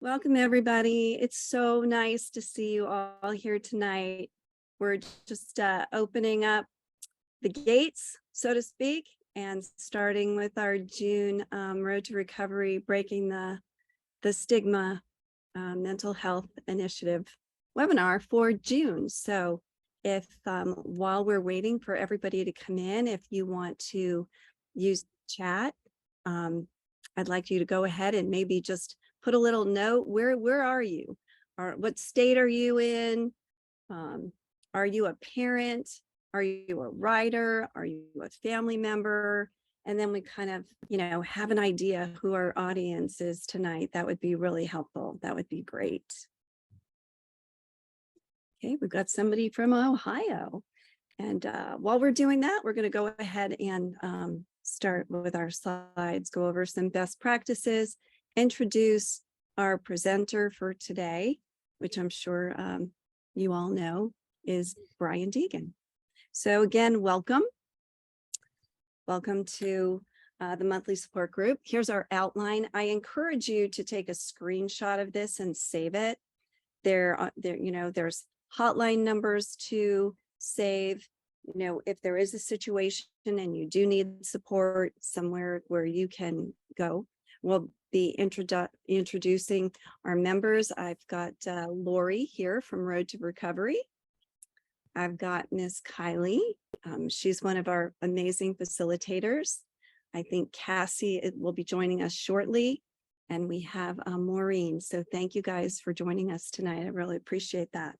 Welcome, everybody. It's so nice to see you all here tonight. We're just opening up the gates, so to speak, and starting with our June Road to Recovery, breaking the Stigma Mental Health Initiative webinar for June. So if while we're waiting for everybody to come in, if you want to use chat, I'd like you to go ahead and maybe just put a little note. Where are you? Or what state are you in? Are you a parent? Are you a writer? Are you a family member? And then we kind of, have an idea who our audience is tonight. That would be really helpful. That would be great. Okay, we've got somebody from Ohio. And while we're doing that, we're going to go ahead and start with our slides, go over some best practices, introduce our presenter for today, which I'm sure you all know is Brian Deegan. So again, welcome. Welcome to the monthly support group. Here's our outline. I encourage you to take a screenshot of this and save it. There's hotline numbers to save. If there is a situation and you do need support somewhere where you can go, we'll be introducing our members. I've got Lori here from Road to Recovery. I've got Miss Kylie. She's one of our amazing facilitators. I think Cassie will be joining us shortly. And we have Maureen. So thank you guys for joining us tonight. I really appreciate that.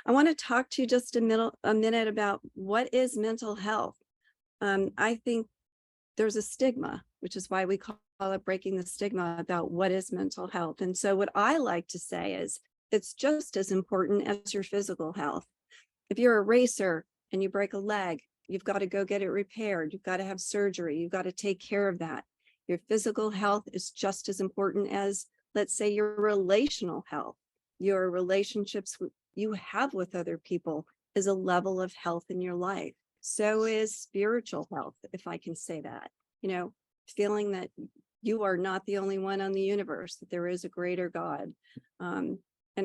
I want to talk to you just a minute about what is mental health. I think there's a stigma, which is why we call it breaking the stigma about what is mental health. And so what I like to say is it's just as important as your physical health. If you're a racer and you break a leg, you've got to go get it repaired. You've got to have surgery. You've got to take care of that. Your physical health is just as important as, let's say, your relational health. Your relationships you have with other people is a level of health in your life. So is spiritual health, if I can say that. Feeling that you are not the only one on the universe, that there is a greater God. And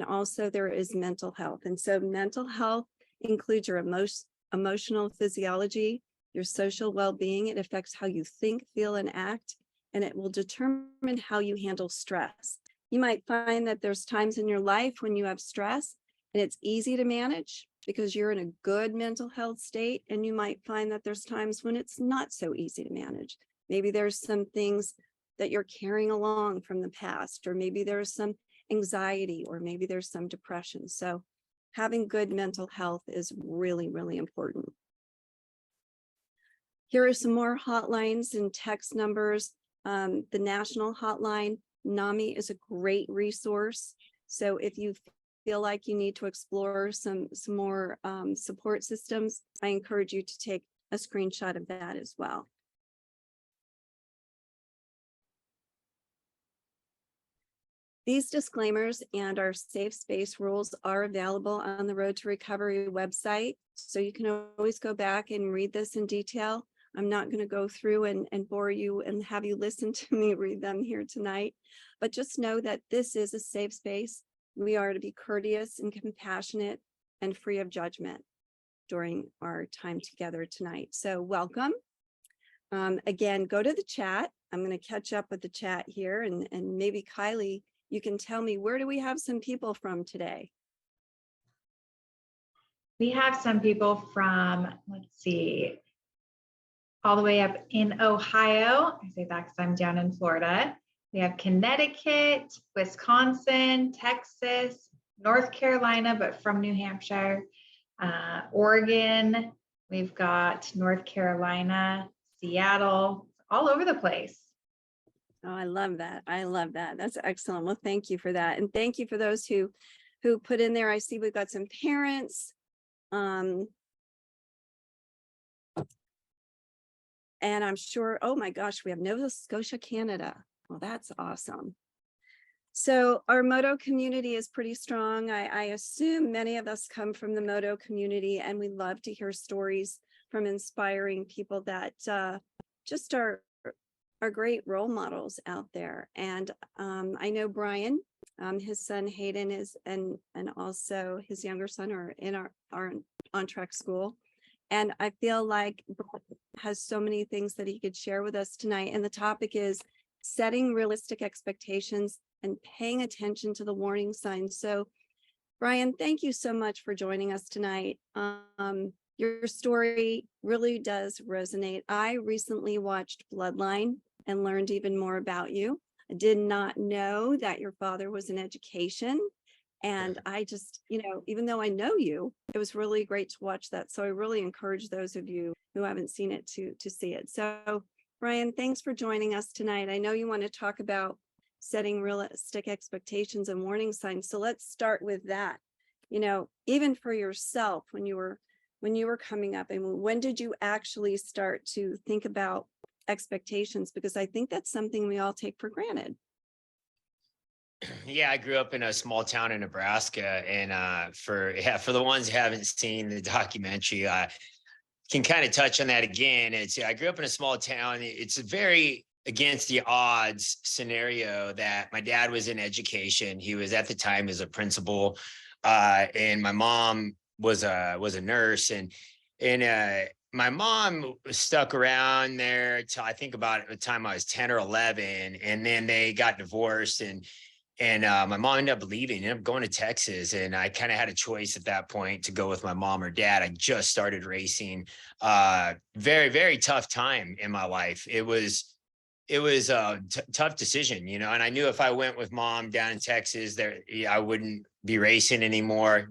also there is mental health. And so mental health includes your emotional physiology, your social well-being. It affects how you think, feel, and act, and it will determine how you handle stress. You might find that there's times in your life when you have stress and it's easy to manage because you're in a good mental health state, and you might find that there's times when it's not so easy to manage. Maybe there's some things that you're carrying along from the past, or maybe there's some anxiety, or maybe there's some depression. So having good mental health is really, really important. Here are some more hotlines and text numbers. The national hotline, NAMI, is a great resource. So if you feel like you need to explore some more support systems, I encourage you to take a screenshot of that as well. These disclaimers and our safe space rules are available on the Road to Recovery website, so you can always go back and read this in detail. I'm not going to go through and bore you and have you listen to me read them here tonight, but just know that this is a safe space. We are to be courteous and compassionate and free of judgment during our time together tonight. So welcome. Again, go to the chat. I'm going to catch up with the chat here, and maybe Kylie, you can tell me, where do we have some people from today? We have some people from, let's see, all the way up in Ohio. I say that because I'm down in Florida. We have Connecticut, Wisconsin, Texas, North Carolina, but from New Hampshire, Oregon. We've got North Carolina, Seattle, all over the place. Oh, I love that. I love that. That's excellent. Well, thank you for that. And thank you for those who put in there. I see we've got some parents. And I'm sure, oh my gosh, we have Nova Scotia, Canada. Well, that's awesome. So our Moto community is pretty strong. I assume many of us come from the Moto community, and we love to hear stories from inspiring people that just are are great role models out there. And I know Brian, his son Hayden is, and also his younger son are in our on track school. And I feel like Brian has so many things that he could share with us tonight. And the topic is setting realistic expectations and paying attention to the warning signs. So Brian, thank you so much for joining us tonight. Your story really does resonate. I recently watched Bloodline and learned even more about you. I did not know that your father was in education. And I just, even though I know you, it was really great to watch that. So I really encourage those of you who haven't seen it to see it. So Brian, thanks for joining us tonight. I know you want to talk about setting realistic expectations and warning signs. So let's start with that. Even for yourself, when you were coming up, and when did you actually start to think about expectations? Because I think that's something we all take for granted. Yeah, I grew up in a small town in Nebraska, and for the ones who haven't seen the documentary, I can kind of touch on that again. I grew up in a small town. It's a very against the odds scenario that my dad was in education. He was at the time as a principal, and my mom was a nurse, and my mom stuck around there till I think about the time I was 10 or 11, and then they got divorced, and my mom ended up leaving, ended up going to Texas. And I kind of had a choice at that point to go with my mom or dad. I just started racing. Very, very tough time in my life. It was a tough decision, and I knew if I went with mom down in Texas, I wouldn't be racing anymore.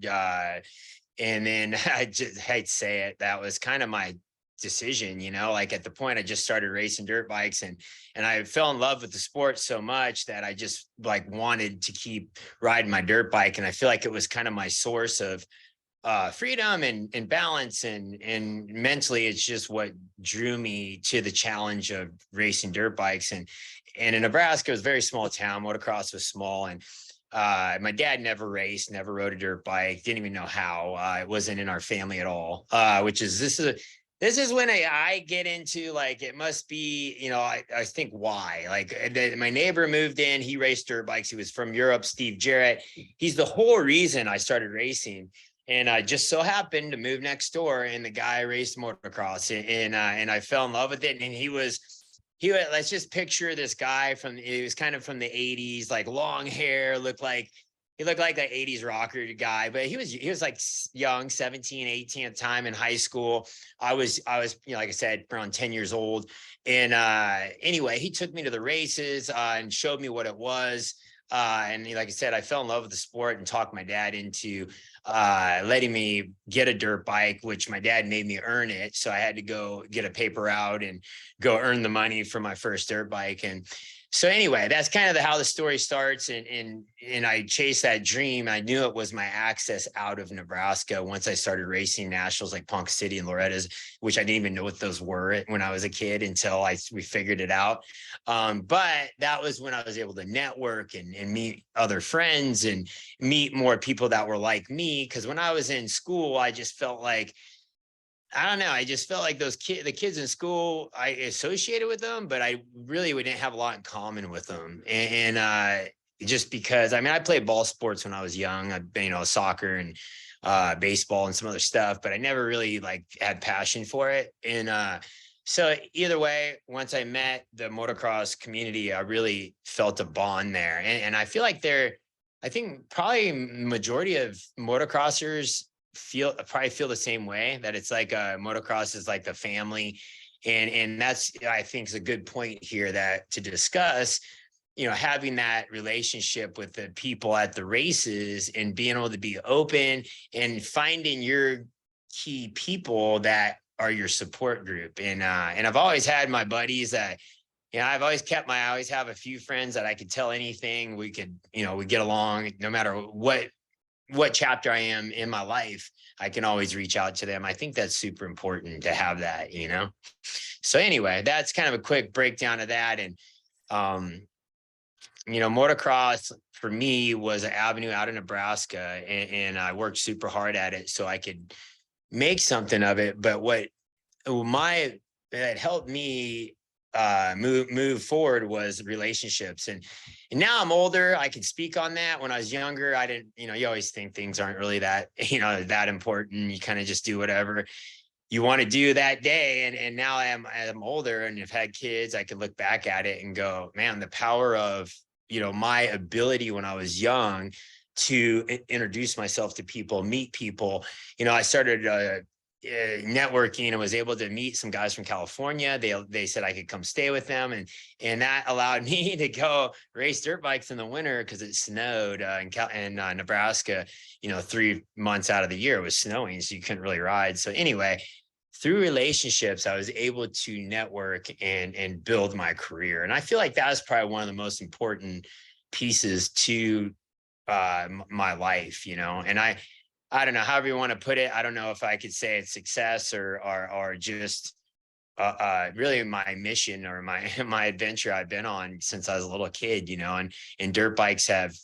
And then I just hate to say it, that was kind of my decision, like at the point I just started racing dirt bikes, and I fell in love with the sport so much that I just like wanted to keep riding my dirt bike. And I feel like it was kind of my source of freedom and balance, and mentally it's just what drew me to the challenge of racing dirt bikes. And in Nebraska, it was a very small town. Motocross was small, and my dad never raced, never rode a dirt bike, didn't even know how. It wasn't in our family at all, this is when I get into like, it must be, I think why, like my neighbor moved in, he raced dirt bikes. He was from Europe, Steve Jarrett. He's the whole reason I started racing. And I just so happened to move next door, and the guy raced motocross, and I fell in love with it. And let's just picture this guy he was kind of from the 80s, like long hair, he looked like that 80s rocker guy, but he was like young, 17, 18 at the time in high school. I was, like I said, around 10 years old. And anyway, he took me to the races and showed me what it was. And like I said, I fell in love with the sport and talked my dad into letting me get a dirt bike, which my dad made me earn it. So I had to go get a paper route and go earn the money for my first dirt bike. And so anyway, that's kind of how the story starts. And I chased that dream. I knew it was my access out of Nebraska once I started racing nationals like Ponca City and Loretta's, which I didn't even know what those were when I was a kid until we figured it out. But that was when I was able to network and meet other friends and meet more people that were like me. Because when I was in school, I just felt like, I don't know. I just felt like the kids in school, I associated with them, but I really didn't have a lot in common with them. And just because, I played ball sports when I was young, soccer and baseball and some other stuff, but I never really had passion for it. And so either way, once I met the motocross community, I really felt a bond there. And I feel like I think probably majority of motocrossers probably feel the same way, that it's like motocross is like the family. And that's, I think, is a good point here to discuss, having that relationship with the people at the races and being able to be open and finding your key people that are your support group. And I've always had my buddies that, I always have a few friends that I could tell anything. We could, we get along no matter what chapter I am in my life. I can always reach out to them. I think that's super important to have that, So anyway, that's kind of a quick breakdown of that. And, motocross for me was an avenue out of Nebraska, and I worked super hard at it so I could make something of it. But that helped me move forward was relationships. And now I'm older, I can speak on that. When I was younger, I didn't, you always think things aren't really that, that important. You kind of just do whatever you want to do that day. And now I'm older and have had kids. I can look back at it and go, man, the power of, my ability when I was young to introduce myself to people, meet people. I started networking and was able to meet some guys from California. They said I could come stay with them, and that allowed me to go race dirt bikes in the winter because it snowed in Nebraska. 3 months out of the year it was snowing, so you couldn't really ride. So anyway, through relationships, I was able to network and build my career, and I feel like that was probably one of the most important pieces to my life. And I don't know, however you want to put it. I don't know if I could say it's success or just really my mission or my adventure I've been on since I was a little kid, and dirt bikes have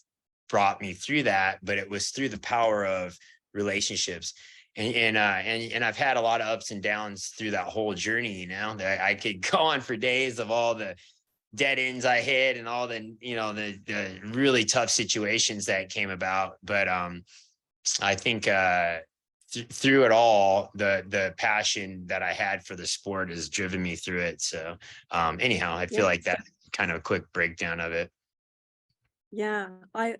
brought me through that, but it was through the power of relationships. And I've had a lot of ups and downs through that whole journey, that I could go on for days of all the dead ends I hit and all the, the really tough situations that came about. But I think through it all, the passion that I had for the sport has driven me through it. So anyhow, I feel like that's kind of a quick breakdown of it. Yeah, I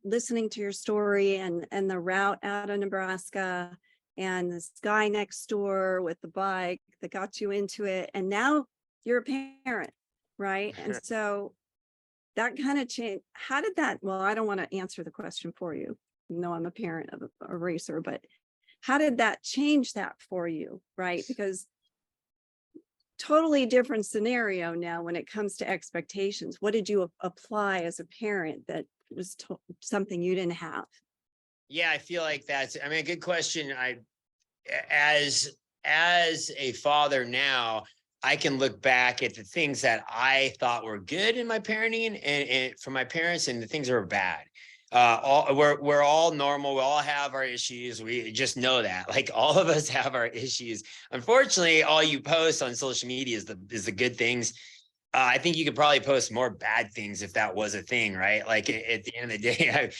listening to your story and the route out of Nebraska and this guy next door with the bike that got you into it, and now you're a parent, right? And so that kind of changed. How did that? Well, I don't want to answer the question for you. No, I'm a parent of a racer, but how did that change that for you, right? Because totally different scenario now when it comes to expectations. What did you apply as a parent that was something you didn't have? Yeah, I feel like that's, a good question. As a father now, I can look back at the things that I thought were good in my parenting and from my parents, and the things that were bad. We're all normal. We all have our issues. We just know that, like, all of us have our issues. Unfortunately, all you post on social media is the good things. I think you could probably post more bad things if that was a thing, right? Like at the end of the day,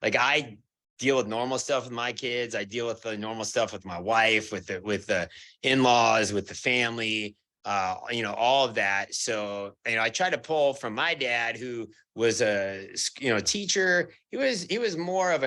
I deal with normal stuff with my kids. I deal with the normal stuff with my wife, with the in-laws, with the family, all of that. So, I try to pull from my dad, who was a, teacher. He was more of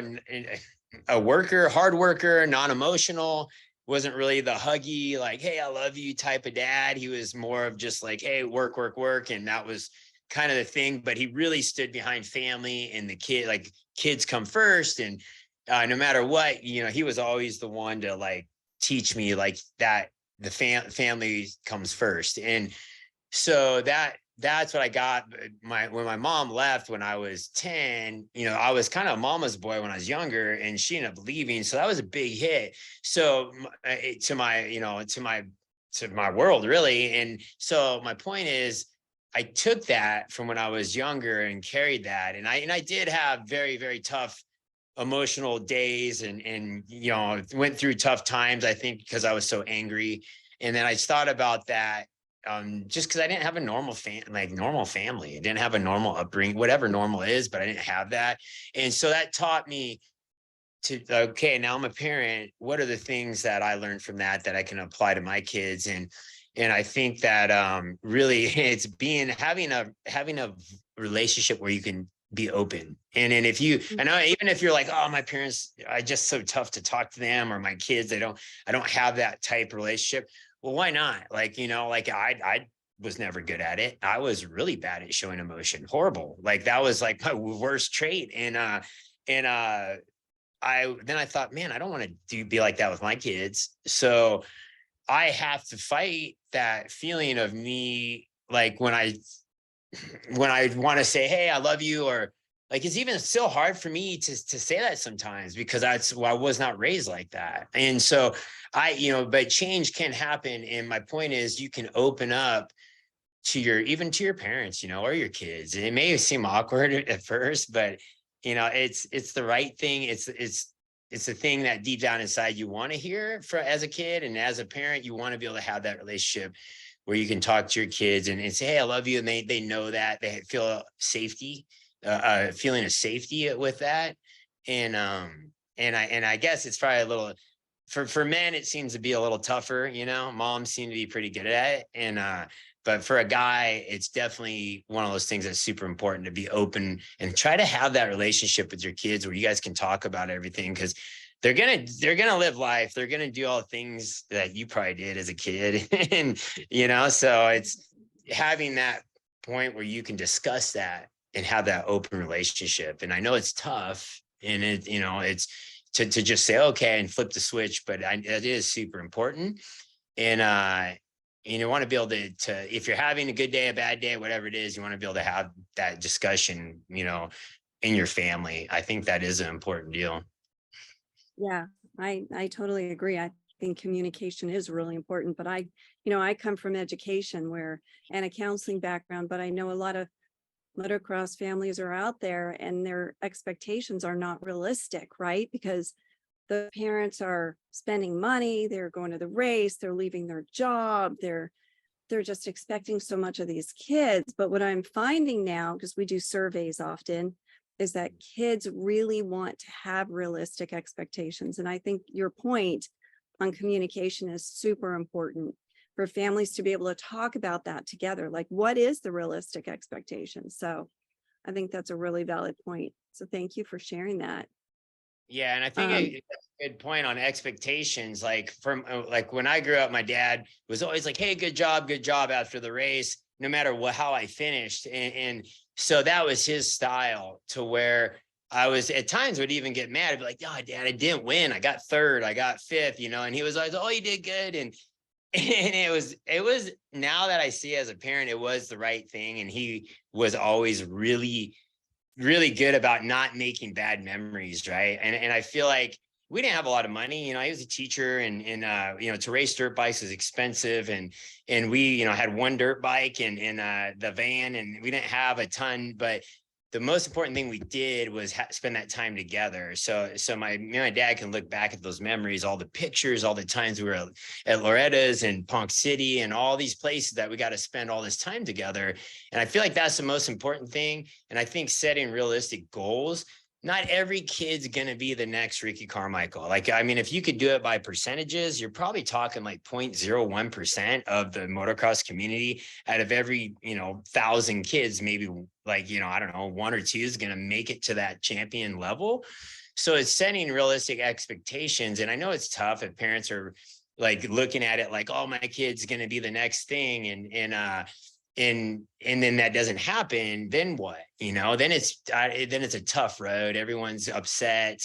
a worker, hard worker, non-emotional, wasn't really the huggy, like, hey, I love you type of dad. He was more of just like, hey, work, work, work. And that was kind of the thing, but he really stood behind family and the kid, like, kids come first. And no matter what, he was always the one to like teach me like that the family comes first. And so that's what I got. When my mom left when I was 10, I was kind of a mama's boy when I was younger, and she ended up leaving. So that was a big hit. So to my world, really. And so my point is, I took that from when I was younger and carried that. And I did have very, very tough emotional days and went through tough times, I think, because I was so angry. And then I thought about that just because I didn't have a normal family. I didn't have a normal upbringing, whatever normal is, but I didn't have that. And so that taught me to, okay, now I'm a parent. What are the things that I learned from that I can apply to my kids? And I think that really it's having a relationship where you can be open. And if you, I know, even if you're like, oh, my parents are just so tough to talk to them, or my kids, I don't have that type of relationship. Well, why not? Like, I was never good at it. I was really bad at showing emotion. Horrible. Like, that was like my worst trait. And I thought, man, I don't want to be like that with my kids. So I have to fight that feeling of me, like when I want to say, hey, I love you, or like, it's even still hard for me to say that sometimes, because I was not raised like that. And so but change can happen. And my point is, you can open up to your parents, or your kids. It may seem awkward at first, but it's the right thing. It's the thing that deep down inside you want to hear as a kid, and as a parent, you want to be able to have that relationship where you can talk to your kids and say, hey, I love you. And they know that they feel safety, feeling of safety with that. And I guess it's probably a little, for men, it seems to be a little tougher, moms seem to be pretty good at it. But for a guy, it's definitely one of those things that's super important to be open and try to have that relationship with your kids where you guys can talk about everything, because they're gonna live life. They're gonna do all the things that you probably did as a kid. And, so it's having that point where you can discuss that and have that open relationship. And I know it's tough, and it's to just say, okay, and flip the switch, but it is super important. And you want to be able to, if you're having a good day, a bad day, whatever it is, you want to be able to have that discussion, in your family. I think that is an important deal. Yeah, I totally agree. I think communication is really important, but I come from education and a counseling background, but I know a lot of motocross families are out there and their expectations are not realistic, right? Because the parents are spending money, they're going to the race, they're leaving their job, they're just expecting so much of these kids. But what I'm finding now, because we do surveys often, is that kids really want to have realistic expectations. And I think your point on communication is super important for families to be able to talk about that together. Like, what is the realistic expectation? So I think that's a really valid point. So thank you for sharing that. Yeah, and I think a good point on expectations. Like like when I grew up, my dad was always like, "Hey, good job," after the race, no matter how I finished, and so that was his style. To where I was at times would even get mad. I'd be like, "Oh, Dad, I didn't win. I got third. I got fifth," and he was always, "Oh, you did good," and it was now that I see as a parent, it was the right thing, and he was always really good about not making bad memories, right? And I feel like we didn't have a lot of money. He was a teacher, and to race dirt bikes is expensive, and we had one dirt bike and the van, and we didn't have a ton, but the most important thing we did was spend that time together. So my dad can look back at those memories, all the pictures, all the times we were at Loretta's and Ponk City and all these places that we got to spend all this time together. And I feel like that's the most important thing. And I think setting realistic goals. Not every kid's going to be the next Ricky Carmichael. Like, I mean, if you could do it by percentages, you're probably talking like 0.01% of the motocross community out of every, 1,000 kids, maybe like, I don't know, 1 or 2 is going to make it to that champion level. So it's setting realistic expectations. And I know it's tough if parents are like looking at it like, oh, my kid's going to be the next thing. And then that doesn't happen, then what? Then it's a tough road. Everyone's upset.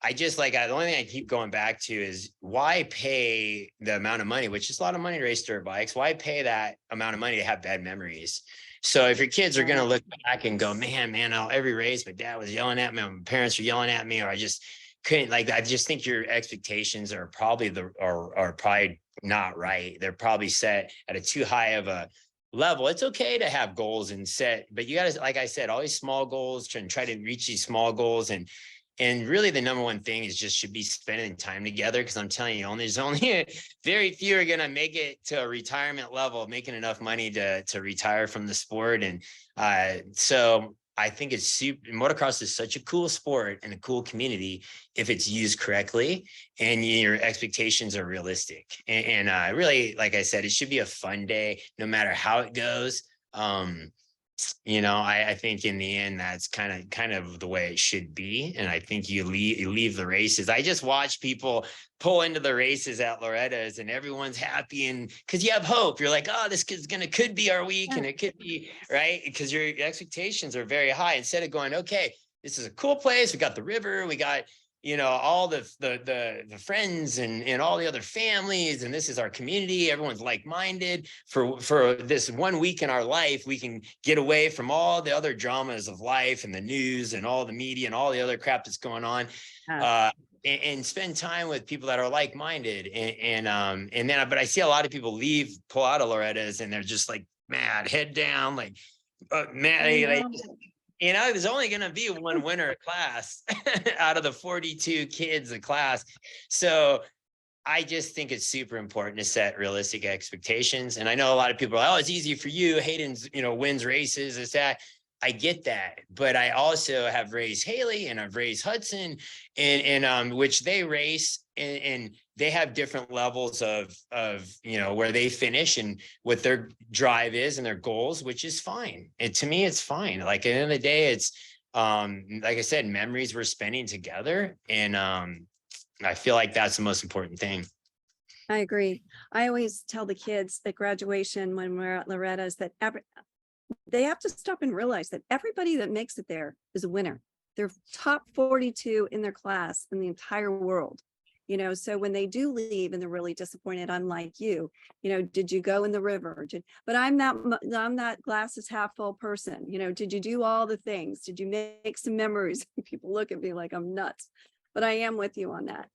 The only thing I keep going back to is, why pay the amount of money, which is a lot of money to race dirt bikes? Why pay that amount of money to have bad memories? So if your kids are going to look back and go, man, every race, my dad was yelling at me, my parents were yelling at me, or I just couldn't, I just think your expectations are probably are probably not right. They're probably set at a too high of a level. It's okay to have goals and set, but you got to, like I said, always small goals, try to reach these small goals. And really the number one thing is should be spending time together. Cause I'm telling you, there's only very few are going to make it to a retirement level, making enough money to retire from the sport. And so I think motocross is such a cool sport and a cool community if it's used correctly and your expectations are realistic. And really, like I said, it should be a fun day, no matter how it goes. I think in the end, that's kind of the way it should be. And I think you leave the races. I just watch people pull into the races at Loretta's and everyone's happy. And because you have hope, you're like, oh, this kid's could be our week. And it could be, right? Because your expectations are very high. Instead of going, okay, this is a cool place. We got the river. We got, all the friends and all the other families, and this is our community. Everyone's like-minded. For this 1 week in our life, we can get away from all the other dramas of life and the news and all the media and all the other crap that's going on, and spend time with people that are like-minded. But I see a lot of people pull out of Loretta's, and they're just like mad, head down, like mad. There's only going to be one winner of class out of the 42 kids in class. So I just think it's super important to set realistic expectations. And I know a lot of people are like, oh, it's easy for you. Hayden's, wins races, it's that. I get that, but I also have raised Haley and I've raised Hudson, and which they race, and they have different levels of where they finish and what their drive is and their goals, which is fine. And to me, it's fine. Like at the end of the day, it's like I said, memories we're spending together, and I feel like that's the most important thing. I agree. I always tell the kids at graduation when we're at Loretta's that they have to stop and realize that everybody that makes it there is a winner. They're top 42 in their class in the entire world. So when they do leave and they're really disappointed, I'm like you, did you go in the river? But I'm that glass is half full person. Did you do all the things? Did you make some memories? People look at me like I'm nuts, but I am with you on that.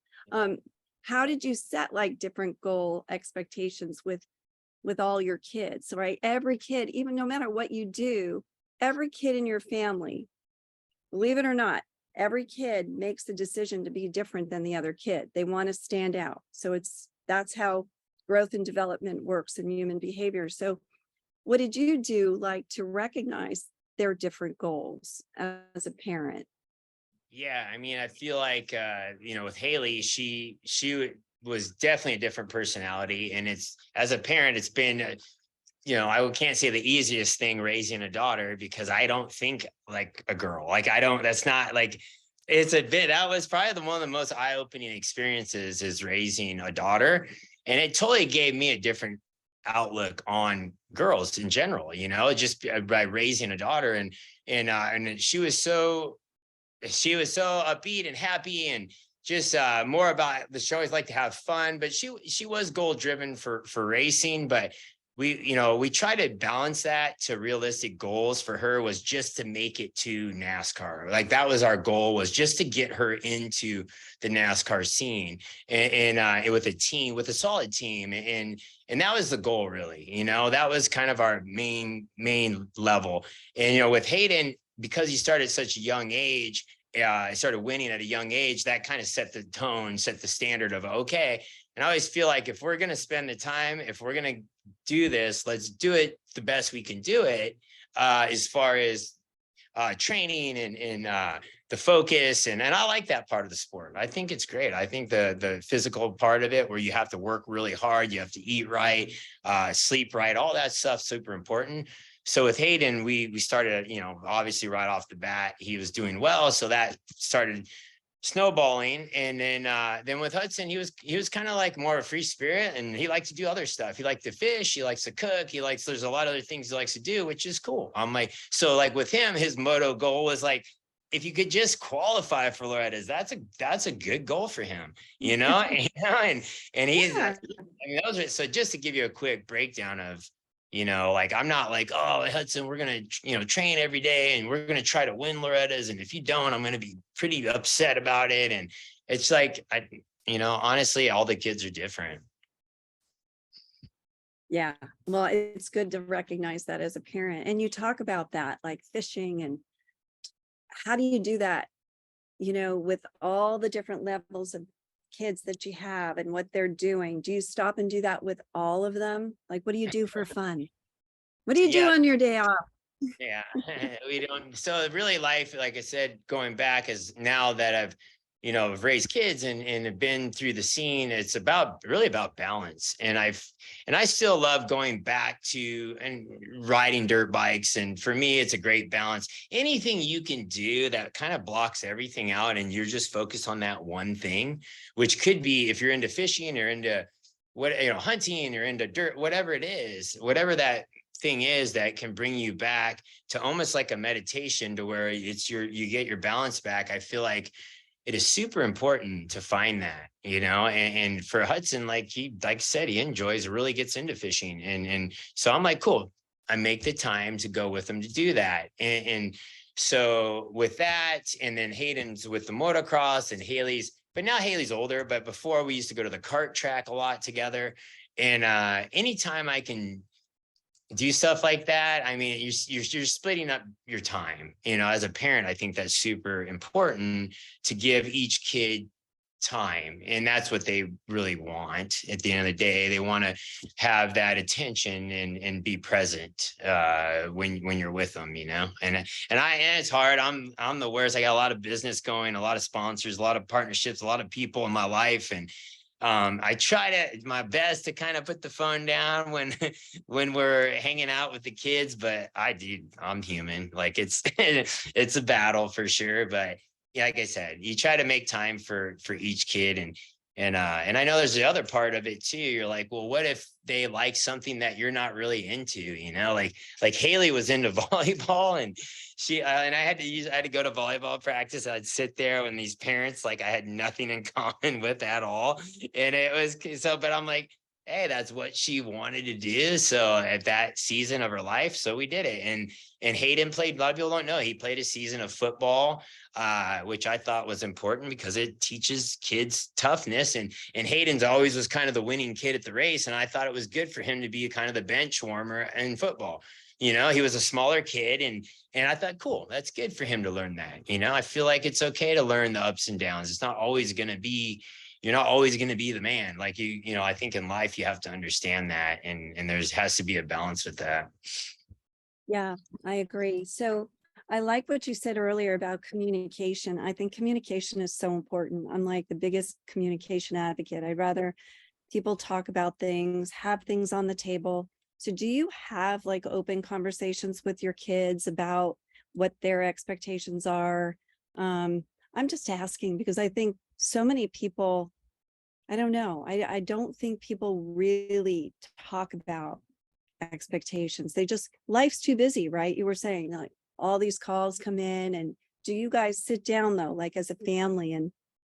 How did you set like different goal expectations with all your kids, right? Every kid, even no matter what you do, every kid in your family, believe it or not, every kid makes the decision to be different than the other kid. They want to stand out. So that's how growth and development works in human behavior. So what did you do like to recognize their different goals as a parent? Yeah, I mean, I feel like with Haley, she was definitely a different personality, and it's, as a parent, it's been I can't say the easiest thing raising a daughter, because I don't think like a girl. Like that's not like, that was probably one of the most eye-opening experiences, is raising a daughter. And it totally gave me a different outlook on girls in general, just by raising a daughter. And she was so upbeat and happy, and just more about the show. Always like to have fun, but she was goal driven for racing. But we try to balance that to realistic goals. For her was just to make it to NASCAR. Like that was our goal, was just to get her into the NASCAR scene, and with a team, with a solid team. And that was the goal, really. That was kind of our main level. And, with Hayden, because he started at such a young age, I started winning at a young age, that kind of set the tone, set the standard of, okay. And I always feel like if we're going to spend the time, if we're going to do this, let's do it the best we can do it, as far as training and the focus. And I like that part of the sport. I think it's great. I think the physical part of it, where you have to work really hard, you have to eat right, sleep right, all that stuff's super important. So with Hayden, we started, obviously right off the bat, he was doing well. So that started snowballing. And then with Hudson, he was kind of like more of a free spirit, and he liked to do other stuff. He liked to fish, he likes to cook, there's a lot of other things he likes to do, which is cool. I'm like, so like with him, his moto goal was like, if you could just qualify for Loretta's, that's a good goal for him, and he's, Yeah. I mean, so just to give you a quick breakdown of, like, I'm not like, oh, Hudson, we're going to, train every day and we're going to try to win Loretta's. And if you don't, I'm going to be pretty upset about it. And it's like, honestly, all the kids are different. Yeah. Well, it's good to recognize that as a parent. And you talk about that, like fishing, and how do you do that, with all the different levels of kids that you have and what they're doing? Do you stop and do that with all of them? Like, what do you do for fun? What do you do on your day off? Yeah, we don't. So really life, like I said, going back, is now that I've raised kids and have been through the scene, it's really about balance. And I still love going back to and riding dirt bikes. And for me, it's a great balance. Anything you can do that kind of blocks everything out, and you're just focused on that one thing, which could be, if you're into fishing or into hunting or into dirt, whatever it is, whatever that thing is that can bring you back to almost like a meditation, to where you get your balance back. I feel like it is super important to find that, and for Hudson, like I said, he really gets into fishing. And so I'm like, cool, I make the time to go with him to do that. And so with that, and then Hayden's with the motocross, and but now Haley's older, but before we used to go to the kart track a lot together. And anytime I can do stuff like that, I mean, you're splitting up your time, as a parent. I think that's super important, to give each kid time, and that's what they really want at the end of the day. They want to have that attention and be present when you're with them, you know. And it's hard. I'm the worst. I got a lot of business going, a lot of sponsors, a lot of partnerships, a lot of people in my life, and I try my best to kind of put the phone down when when we're hanging out with the kids, but I'm human. Like it's it's a battle for sure. But yeah, like I said, you try to make time for each kid, and I know there's the other part of it too. You're like, well, what if they like something that you're not really into, you know? Like Haley was into volleyball, and and I had to go to volleyball practice. I'd sit there when these parents, like I had nothing in common with at all. And it was so, but I'm like, hey, that's what she wanted to do. So at that season of her life, so we did it. And Hayden played, a lot of people don't know, he played a season of football, which I thought was important because it teaches kids toughness. And Hayden's always was kind of the winning kid at the race. And I thought it was good for him to be kind of the bench warmer in football. You know, he was a smaller kid, and I thought, cool, that's good for him to learn that. You know, I feel like it's okay to learn the ups and downs. It's not always going to be, you're not always going to be the man. Like you know, I think in life you have to understand that, and has to be a balance with that. Yeah, I agree. So I like what you said earlier about communication. I think communication is so important. I'm like the biggest communication advocate. I'd rather people talk about things, have things on the table. So do you have like open conversations with your kids about what their expectations are? I'm just asking because I think so many people, I don't know, I don't think people really talk about expectations. They just, life's too busy, right? You were saying like all these calls come in, and do you guys sit down though, like as a family,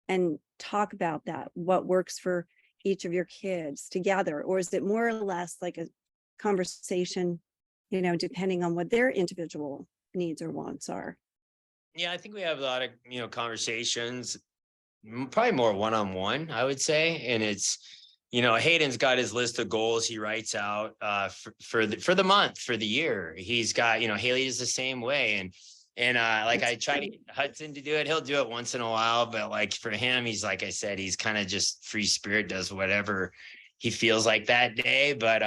and talk about that? What works for each of your kids together? Or is it more or less like a conversation, you know, depending on what their individual needs or wants are? Yeah, I think we have a lot of, conversations, probably more one-on-one, I would say. And it's, Hayden's got his list of goals he writes out for the month, for the year. He's got, Haley is the same way. And like I try to get Hudson to do it. He'll do it once in a while, but like for him, he's, like I said, he's kind of just free spirit, does whatever he feels like that day. But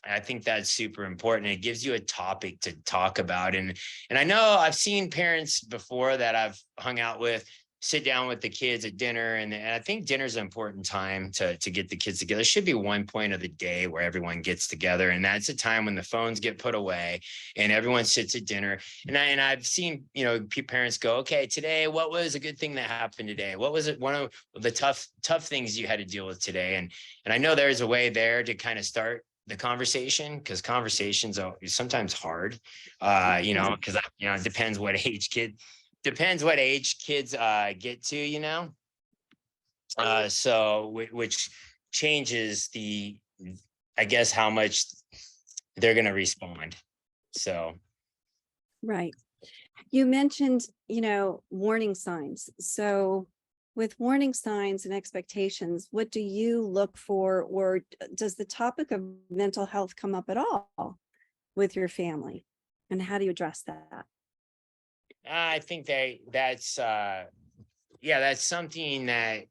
I think that's super important. It gives you a topic to talk about. And I know I've seen parents before that I've hung out with sit down with the kids at dinner. And I think dinner's an important time to get the kids together. There should be one point of the day where everyone gets together. And that's a time when the phones get put away and everyone sits at dinner. And I've seen, parents go, okay, today, what was a good thing that happened today? What was it? One of the tough things you had to deal with today? And I know there's a way there to kind of start the conversation, because conversations are sometimes hard, because it depends what age kids get to, so which changes I guess how much they're going to respond. So Right. You mentioned, warning signs. So with warning signs and expectations, what do you look for, or does the topic of mental health come up at all with your family? And how do you address that? I think that's something that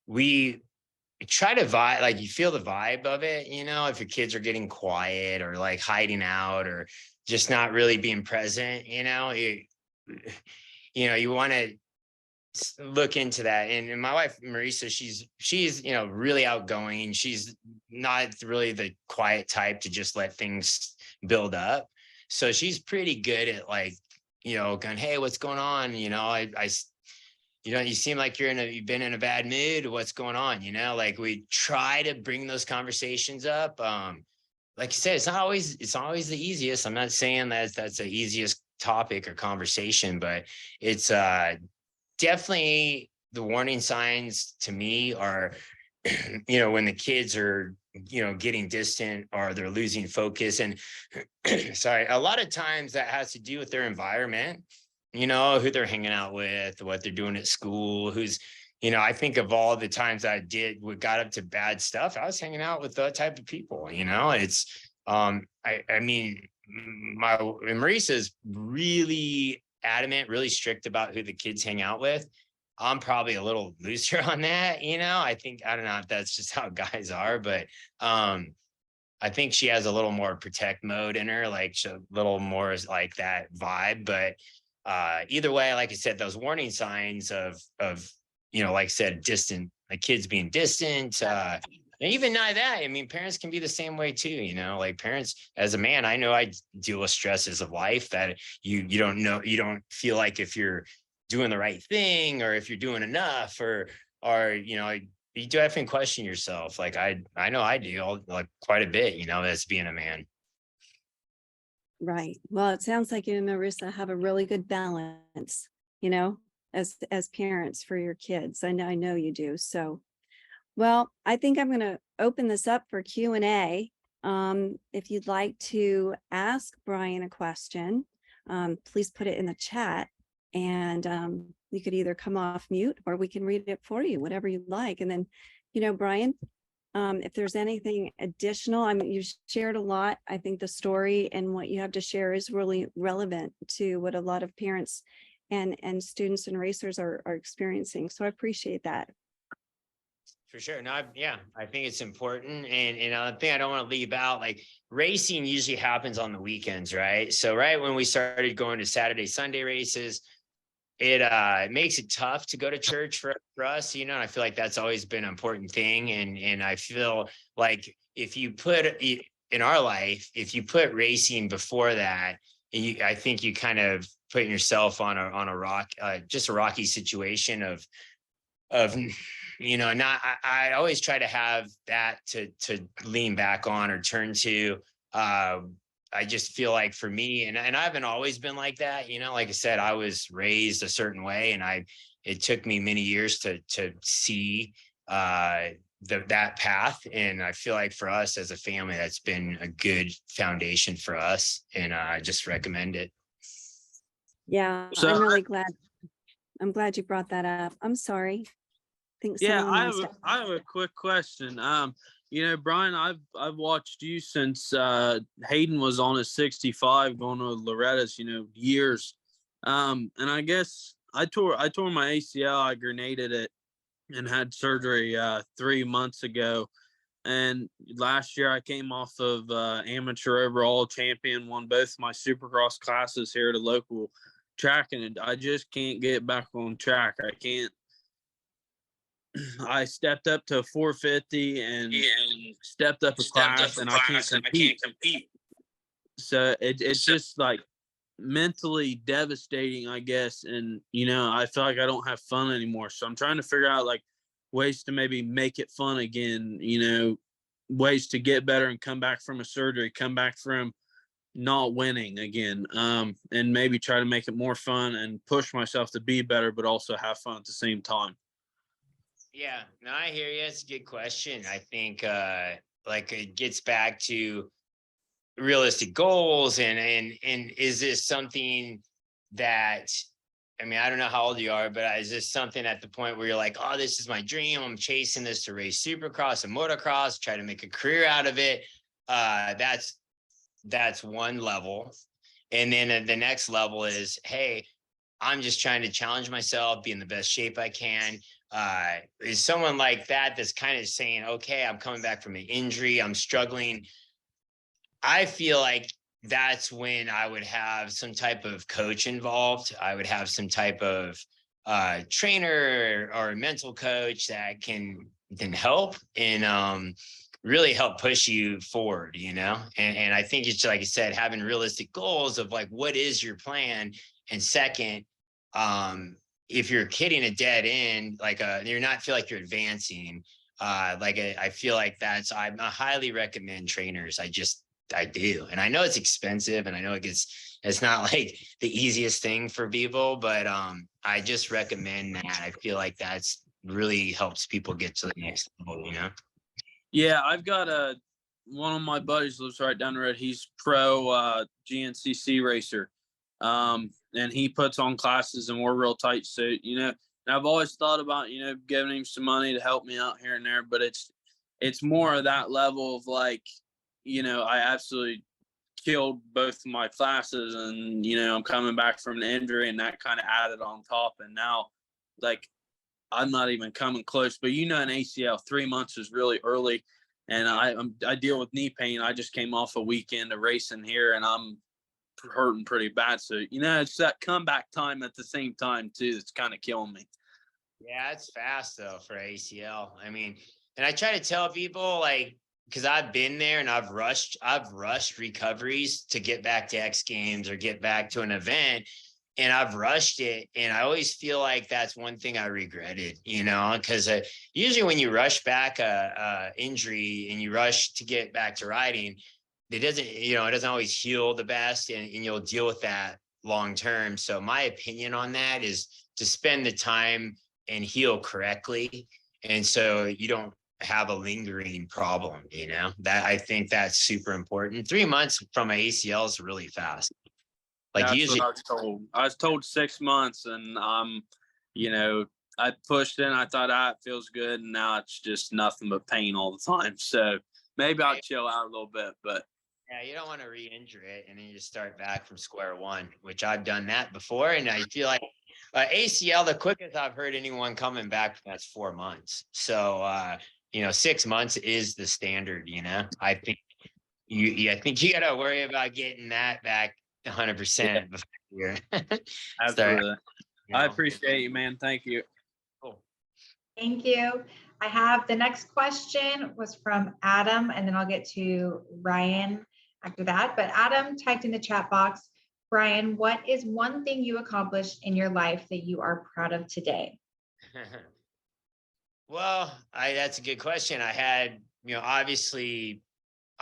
we try to vibe, like you feel the vibe of it, if your kids are getting quiet or like hiding out or just not really being present, you want to look into that. And my wife Marisa, she's really outgoing. She's not really the quiet type to just let things build up, so she's pretty good at like going, hey, what's going on? You seem like you've been in a bad mood. What's going on? Like we try to bring those conversations up. Like you said, it's not always the easiest. I'm not saying that's the easiest topic or conversation, but it's definitely the warning signs to me are, when the kids are, getting distant or they're losing focus. And sorry, a lot of times that has to do with their environment, who they're hanging out with, what they're doing at school, who's, I think of all the times I got up to bad stuff, I was hanging out with that type of people, it's, Marisa is really adamant, really strict about who the kids hang out with. I'm probably a little looser on that, you know. I think I don't know if that's just how guys are, but I think she has a little more protect mode in her, like a little more like that vibe. But either way, like I said, those warning signs of like I said, distant, like kids being distant, and even not that. I mean, parents can be the same way too, like parents, as a man, I know I deal with stresses of life that you don't know, you don't feel like if you're doing the right thing or if you're doing enough or you definitely question yourself. Like I know I do like quite a bit, as being a man. Right. Well, it sounds like you and Marissa have a really good balance, you know, as parents for your kids. I know you do. So, well, I think I'm going to open this up for Q&A. If you'd like to ask Brian a question, please put it in the chat, and you could either come off mute or we can read it for you, whatever you'd like. And then, Brian, if there's anything additional, I mean, you shared a lot. I think the story and what you have to share is really relevant to what a lot of parents and students and racers are experiencing. So I appreciate that. For sure. No, I think it's important. And the thing I don't want to leave out, like racing usually happens on the weekends, right? So right when we started going to Saturday, Sunday races, it makes it tough to go to church for us, and I feel like that's always been an important thing. And I feel like if you put in our life, if you put racing before that, I think you kind of putting yourself on a rock, just a rocky situation of not. I always try to have that to lean back on or turn to. I just feel like for me, and I haven't always been like that, like I said, I was raised a certain way, and it took me many years to see that path. And I feel like for us as a family, that's been a good foundation for us, and I just recommend it. Yeah, So I'm really glad. I'm glad you brought that up. I'm sorry. I think yeah, someone wants to. I have a quick question. Brian, I've watched you since Hayden was on his 65 going to Loretta's, years. And I guess I tore my ACL. I grenaded it and had surgery 3 months ago. And last year I came off of amateur overall champion, won both my supercross classes here at a local track, and I just can't get back on track. I can't. I stepped up to 450 and stepped up a class, and I can't compete. So it's just like mentally devastating, I guess. And, I feel like I don't have fun anymore. So I'm trying to figure out like ways to maybe make it fun again, ways to get better and come back from a surgery, come back from not winning again, and maybe try to make it more fun and push myself to be better, but also have fun at the same time. Yeah, no, I hear you. It's a good question. I think like it gets back to realistic goals and is this something that, I mean, I don't know how old you are, but is this something at the point where you're like, oh, this is my dream, I'm chasing this to race supercross and motocross, try to make a career out of it? That's one level. And then the next level is, hey, I'm just trying to challenge myself, be in the best shape I can. Is someone like that that's kind of saying, okay, I'm coming back from an injury, I'm struggling. I feel like that's when I would have some type of coach involved. I would have some type of trainer or mental coach that can help and really help push you forward, and I think it's like I said, having realistic goals of like, what is your plan? And second, if you're hitting a dead end, like you're not feel like you're advancing, I feel like I highly recommend trainers. I do. And I know it's expensive, and I know it's not like the easiest thing for people, but I just recommend that. I feel like that's really helps people get to the next level, Yeah, I've got one of my buddies lives right down the road. He's pro GNCC racer. And he puts on classes, and we're real tight. So, and I've always thought about, giving him some money to help me out here and there, but it's more of that level of like, I absolutely killed both of my classes, and, I'm coming back from an injury, and that kind of added on top. And now like I'm not even coming close. But an ACL, 3 months is really early, and I deal with knee pain. I just came off a weekend of racing here, and I'm hurting pretty bad. So it's that comeback time at the same time too that's kind of killing me. Yeah, it's fast though for ACL. I mean, and I try to tell people like, because I've been there and I've rushed recoveries to get back to X Games or get back to an event, and I've rushed it. And I always feel like that's one thing I regretted, because usually when you rush back a injury and you rush to get back to riding, it doesn't always heal the best, and you'll deal with that long term. So my opinion on that is to spend the time and heal correctly. And so you don't have a lingering problem, that I think that's super important. 3 months from an ACL is really fast. Like That's usually what I was told. I was told 6 months, and I pushed in. I thought, it feels good, and now it's just nothing but pain all the time. So maybe I'll chill out a little bit, but yeah, you don't want to re-injure it and then you just start back from square one, which I've done that before. And I feel like ACL, the quickest I've heard anyone coming back from that's 4 months. So 6 months is the standard. I think I think you got to worry about getting that back 100% before you start. absolutely. I appreciate you, man. Thank you. Cool. Thank you. I have the next question was from Adam, and then I'll get to Ryan after that. But Adam typed in the chat box, Brian, what is one thing you accomplished in your life that you are proud of today? Well, that's a good question. I had,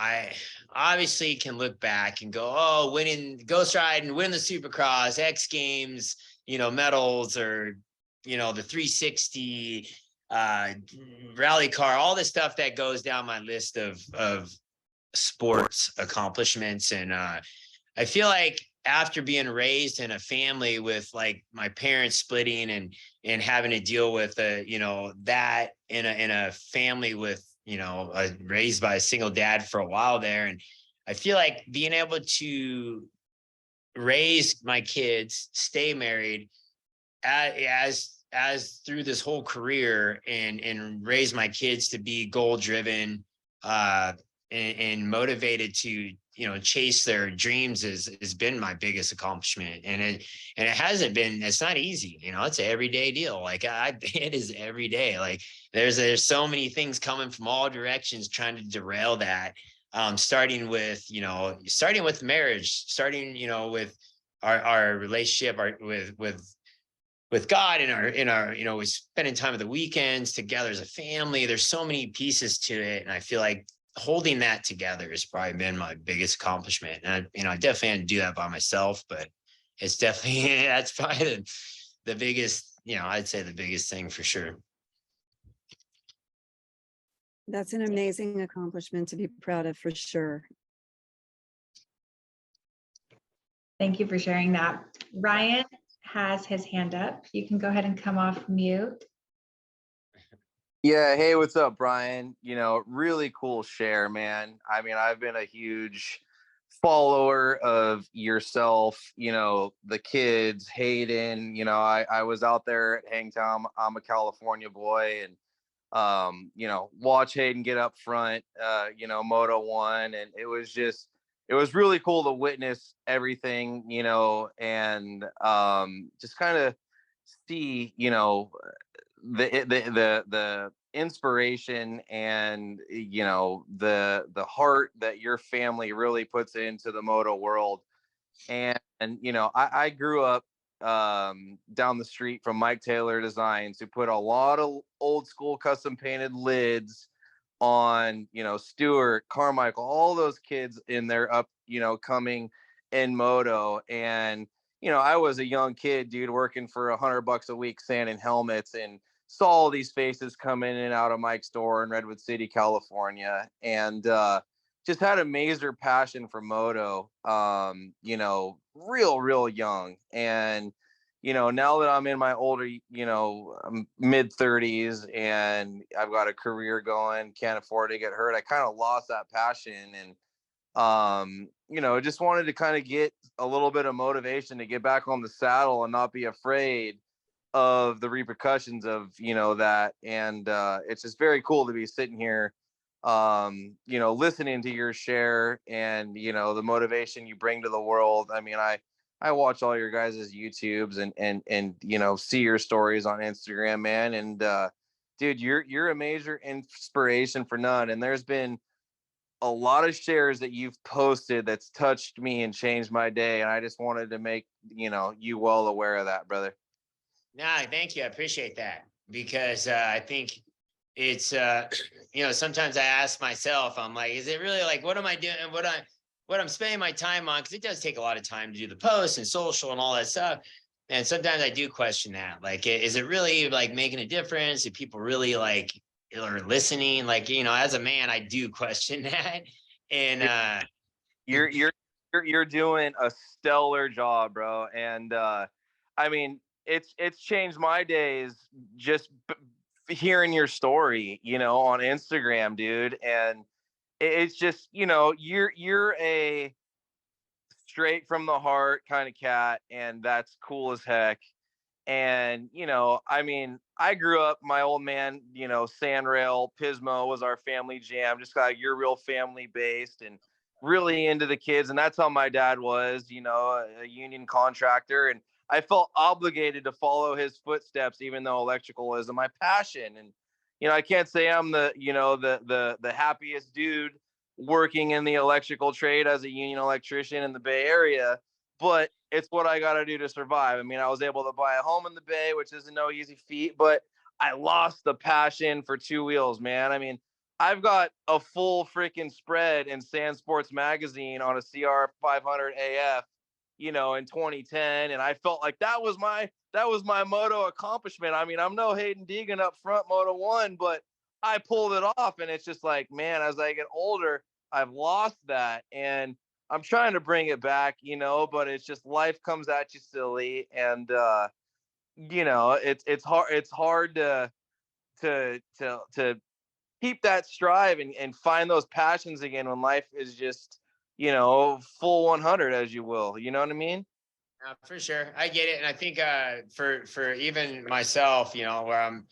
I obviously can look back and go, oh, winning Ghost Ride and win the Supercross, X Games, medals, or, the 360 rally car, all the stuff that goes down my list of sports accomplishments. And I feel like after being raised in a family with like my parents splitting and having to deal with that in a family with raised by a single dad for a while there, and I feel like being able to raise my kids, stay married as through this whole career, and raise my kids to be goal driven and motivated to chase their dreams has been my biggest accomplishment. And it hasn't been, it's not easy, it's an everyday deal. Like it is every day. Like there's so many things coming from all directions trying to derail that. Starting with marriage, starting with our relationship, with God, in our we're spending time at the weekends together as a family. There's so many pieces to it, and I feel like holding that together has probably been my biggest accomplishment. And I definitely had to do that by myself, but it's definitely that's probably the biggest, I'd say the biggest thing for sure. That's an amazing accomplishment to be proud of, for sure. Thank you for sharing that. Ryan has his hand up. You can go ahead and come off mute. Yeah. Hey, what's up, Brian? Really cool share, man. I mean, I've been a huge follower of yourself, the kids, Hayden, I was out there at Hangtown. I'm a California boy, and watch Hayden get up front, Moto 1. And it was really cool to witness everything, and just kind of see, the inspiration and the heart that your family really puts into the moto world. And I grew up down the street from Mike Taylor Designs, who put a lot of old school custom painted lids on Stewart, Carmichael, all those kids in their coming in moto. And I was a young kid, dude, working for $100 a week sanding helmets, and saw all these faces come in and out of Mike's store in Redwood City, California, and just had a major passion for moto, real young. And now that I'm in my older, mid 30s, and I've got a career going, can't afford to get hurt, I kind of lost that passion. And just wanted to kind of get a little bit of motivation to get back on the saddle and not be afraid of the repercussions of, that. And it's just very cool to be sitting here, listening to your share and, the motivation you bring to the world. I mean, I watch all your guys' YouTubes and see your stories on Instagram, man. And dude, you're a major inspiration for none. And there's been a lot of shares that you've posted that's touched me and changed my day. And I just wanted to make, you well aware of that, brother. No, thank you. I appreciate that because I think it's sometimes I ask myself, I'm like, is it really like what am I doing? What I'm spending my time on? Because it does take a lot of time to do the posts and social and all that stuff. And sometimes I do question that. Like, is it really like making a difference? Do people really like are listening? Like, as a man, I do question that. And you're doing a stellar job, bro. And I mean, it's changed my days just hearing your story, on Instagram, dude. And it's just, you're a straight from the heart kind of cat, and that's cool as heck. And, I mean, I grew up, my old man, Sandrail, Pismo was our family jam, just like you're real family based and really into the kids. And that's how my dad was, a union contractor. And I felt obligated to follow his footsteps, even though electrical isn't my passion. And, I can't say I'm the happiest dude working in the electrical trade as a union electrician in the Bay Area, but it's what I got to do to survive. I mean, I was able to buy a home in the Bay, which isn't no easy feat, but I lost the passion for two wheels, man. I mean, I've got a full freaking spread in Sand Sports Magazine on a CR 500 AF, in 2010. And I felt like that was my moto accomplishment. I mean, I'm no Hayden Deegan up front Moto 1, but I pulled it off. And it's just like, man, as I get older, I've lost that. And I'm trying to bring it back, but it's just life comes at you silly. And, it's hard to keep that strive and find those passions again when life is just, full 100, as you will, you know what I mean? for sure. I get it. And I think for even myself, where I'm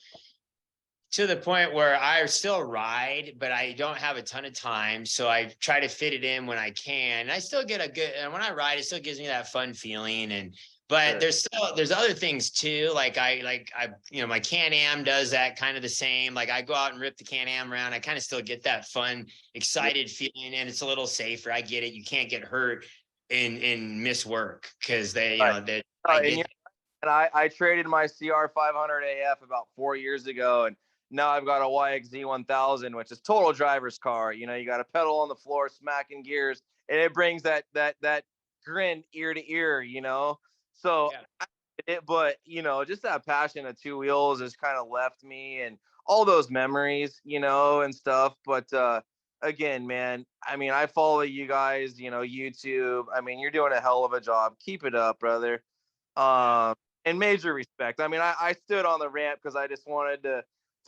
to the point where I still ride, but I don't have a ton of time. So I try to fit it in when I can. And I still get and when I ride, it still gives me that fun feeling. But there's other things too. Like I, my Can-Am does that kind of the same. Like I go out and rip the Can-Am around. I kind of still get that fun, excited feeling, and it's a little safer. I get it. You can't get hurt and miss work because they, that and I traded my CR 500 AF about 4 years ago, and now I've got a YXZ 1000, which is total driver's car. You got a pedal on the floor, smacking gears, and it brings that grin ear to ear. So, yeah. But just that passion of two wheels has kind of left me, and all those memories, and stuff. But again, man, I mean, I follow you guys, YouTube. I mean, you're doing a hell of a job. Keep it up, brother. And major respect. I mean, I stood on the ramp because I just wanted to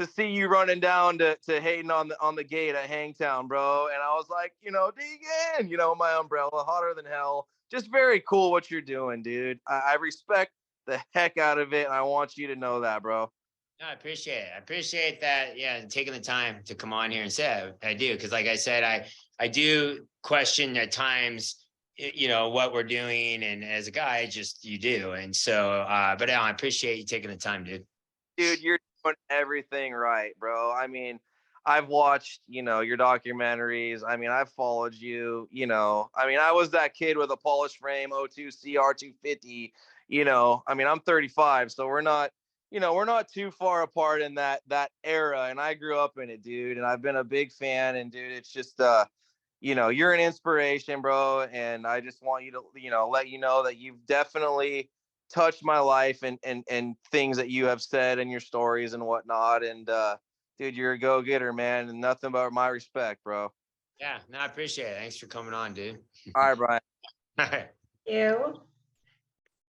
see you running down to Hayden on the gate at Hangtown, bro. And I was like, Deegan, my umbrella, hotter than hell. Just very cool what you're doing, dude. I respect the heck out of it, and I want you to know that, bro. No, I appreciate it. I appreciate that. Yeah, taking the time to come on here and say it. I do, because like I said, I do question at times, what we're doing, and as a guy, just you do. And so, but I appreciate you taking the time, dude. Dude, you're doing everything right, bro. I mean, I've watched, your documentaries. I mean, I've followed you, I mean, I was that kid with a polished frame, 02 CR 250, I mean, I'm 35, so we're not too far apart in that era. And I grew up in it, dude. And I've been a big fan. And dude, it's just, you're an inspiration, bro. And I just want you to, let you know that you've definitely touched my life and things that you have said in your stories and whatnot. And dude, you're a go-getter, man. And nothing but my respect, bro. Yeah, no, I appreciate it. Thanks for coming on, dude. All right, Brian. All right. Thank you.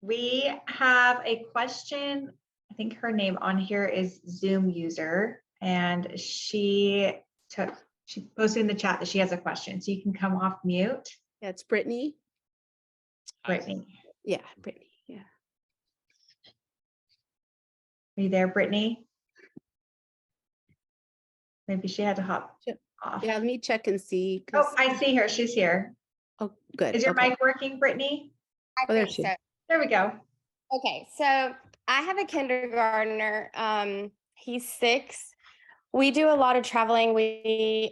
We have a question. I think her name on here is Zoom user, and she posted in the chat that she has a question, so you can come off mute. Yeah, it's Brittany. Brittany. Yeah, Brittany. Yeah. Are you there, Brittany? Maybe she had to hop off. Yeah, let me check and see. Oh, 'Cause- I see her. She's here. Oh, good. Is your Okay. mic working, Brittany? I Oh, there think she is. so. There we go. Okay, so I have a kindergartner. He's 6. We do a lot of traveling.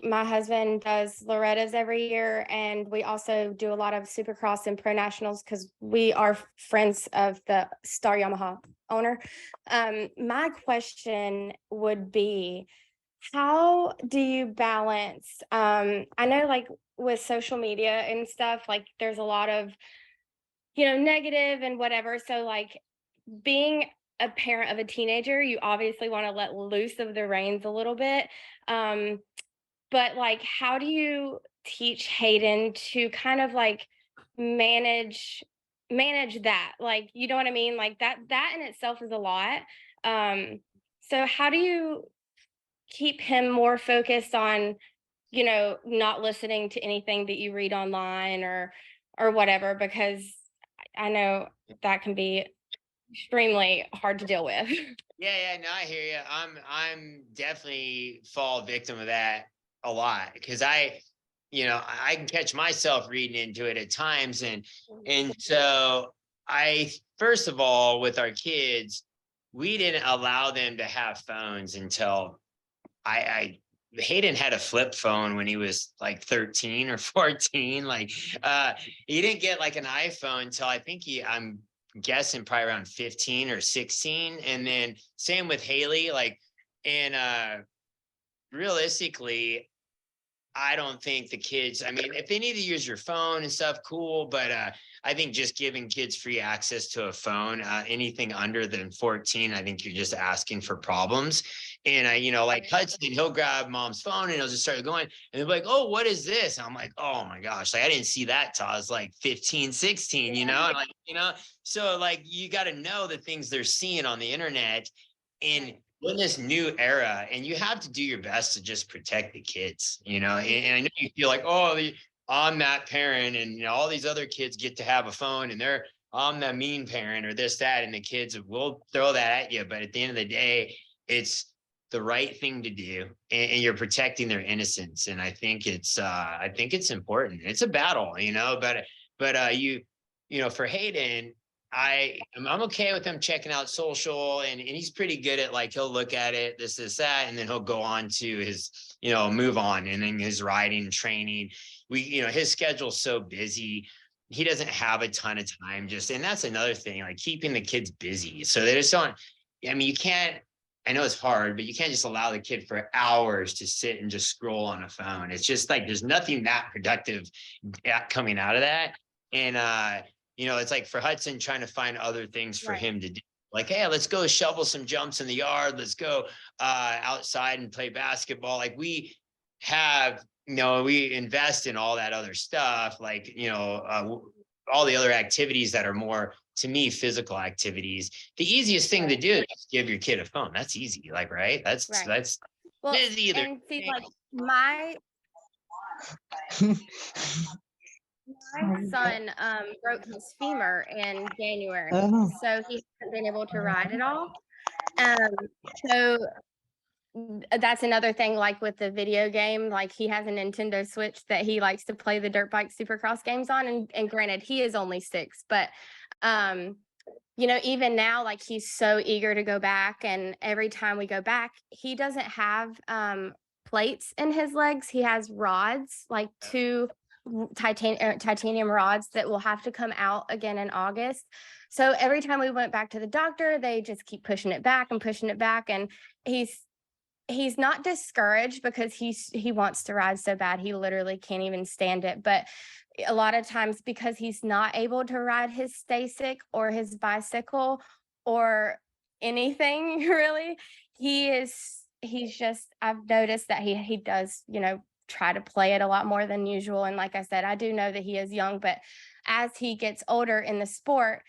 My husband does Loretta's every year, and we also do a lot of Supercross and Pro Nationals because we are friends of the Star Yamaha owner. My question would be, how do you balance? I know, like with social media and stuff, like there's a lot of negative and whatever. So like being a parent of a teenager, you obviously want to let loose of the reins a little bit. But like, how do you teach Hayden to kind of like manage that? Like, you know what I mean? Like that in itself is a lot. So how do you keep him more focused on, not listening to anything that you read online or whatever, because I know that can be extremely hard to deal with. Yeah, no, I hear you. I'm definitely fall victim of that a lot because I can catch myself reading into it at times, and so I first of all with our kids, we didn't allow them to have phones until I Hayden had a flip phone when he was like 13 or 14. Like he didn't get like an iPhone until I think I'm guessing probably around 15 or 16. And then same with Haley, like, and realistically, I don't think the kids, I mean, if they need to use your phone and stuff, cool. But I think just giving kids free access to a phone, anything under than 14, I think you're just asking for problems. And like Hudson, he'll grab mom's phone and he'll just start going and they'll be like, oh, what is this? And I'm like, oh my gosh, like I didn't see that till I was like 15, 16, and like, so like you got to know the things they're seeing on the internet. And we're in this new era, and you have to do your best to just protect the kids, and I know you feel like, oh, I'm that parent, and all these other kids get to have a phone, and I'm the mean parent or this, that, and the kids will throw that at you. But at the end of the day, it's the right thing to do, and you're protecting their innocence. And I think it's important. It's a battle, but for Hayden, I'm okay with him checking out social, and he's pretty good at like he'll look at it, this, that, and then he'll go on to his, move on, and then his riding training. His schedule's so busy, he doesn't have a ton of time. And that's another thing, like keeping the kids busy. So they just don't. I mean, you can't. I know it's hard, but you can't just allow the kid for hours to sit and just scroll on a phone. It's just like there's nothing that productive coming out of that, and it's like for Hudson trying to find other things for him to do. Like, hey, let's go shovel some jumps in the yard. Let's go outside and play basketball. Like we have, we invest in all that other stuff. Like, all the other activities that are more, to me, physical activities. The easiest thing to do is give your kid a phone. That's easy. Like, right? That's Well, busy. and see, like my son broke his femur in January, so he hasn't been able to ride at all. So that's another thing, like with the video game, like he has a Nintendo Switch that he likes to play the dirt bike Supercross games on. And granted, he is only 6, but even now, like he's so eager to go back. And every time we go back, he doesn't have plates in his legs. He has rods, like 2 titanium rods that will have to come out again in August. So every time we went back to the doctor, they just keep pushing it back. And he's not discouraged because he wants to ride so bad. He literally can't even stand it. But a lot of times, because he's not able to ride his Stasic or his bicycle or anything really, I've noticed that he does, try to play it a lot more than usual. And like I said, I do know that he is young, but as he gets older in the sport,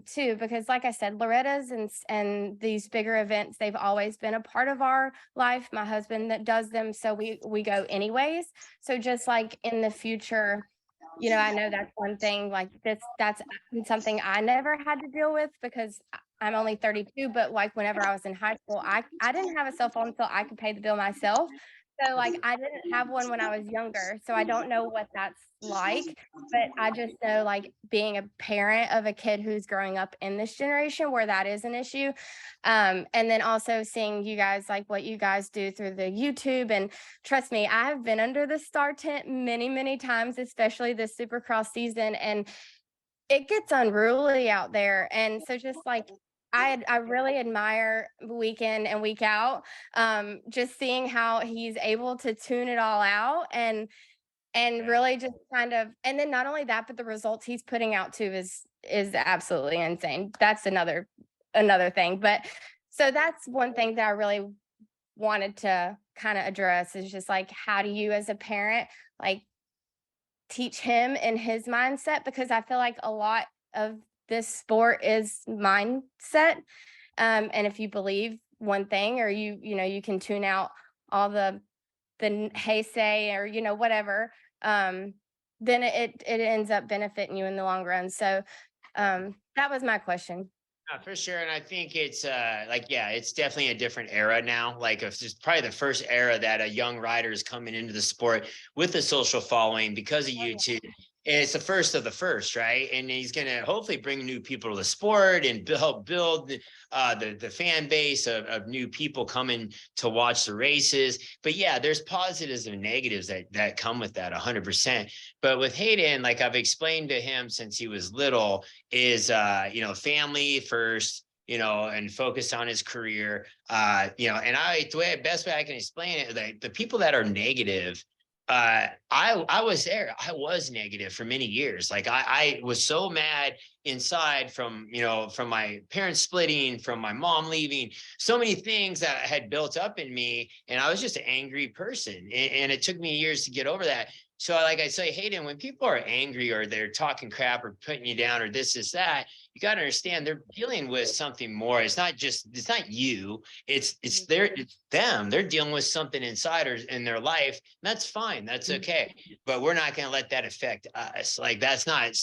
too, because like I said, Loretta's and these bigger events, they've always been a part of our life. My husband that does them, so we go anyways. So just like in the future, I know that's one thing, like that's something I never had to deal with because I'm only 32, but like whenever I was in high school, I didn't have a cell phone until I could pay the bill myself. So like I didn't have one when I was younger. So I don't know what that's like, but I just know like being a parent of a kid who's growing up in this generation where that is an issue. And then also seeing you guys like what you guys do through the YouTube. And trust me, I have been under the star tent many, many times, especially this Supercross season. And it gets unruly out there. And so just like I really admire week in and week out, just seeing how he's able to tune it all out and really just kind of, and then not only that, but the results he's putting out too is absolutely insane. That's another thing. But so that's one thing that I really wanted to kind of address is just like, how do you as a parent like teach him in his mindset? Because I feel like a lot of this sport is mindset. And if you believe one thing, or you can tune out all the hey say, or whatever, then it ends up benefiting you in the long run. So that was my question. For sure. And I think it's it's definitely a different era now. Like it's probably the first era that a young rider is coming into the sport with a social following because of Oh, yeah. YouTube. And it's the first of the first, right? And he's going to hopefully bring new people to the sport and help build the fan base of new people coming to watch the races. But yeah, there's positives and negatives that come with that 100%. But with Hayden, like I've explained to him since he was little, is family first, and focus on his career. And the best way I can explain it, like the people that are negative, I was there. I was negative for many years. Like I was so mad inside from my parents splitting, from my mom leaving, so many things that had built up in me. And I was just an angry person. And it took me years to get over that. So like I say, Hayden, when people are angry or they're talking crap or putting you down or this is that, you got to understand they're dealing with something more. It's not you. It's them. They're dealing with something inside or in their life. That's fine. That's okay. But we're not going to let that affect us. Like that's not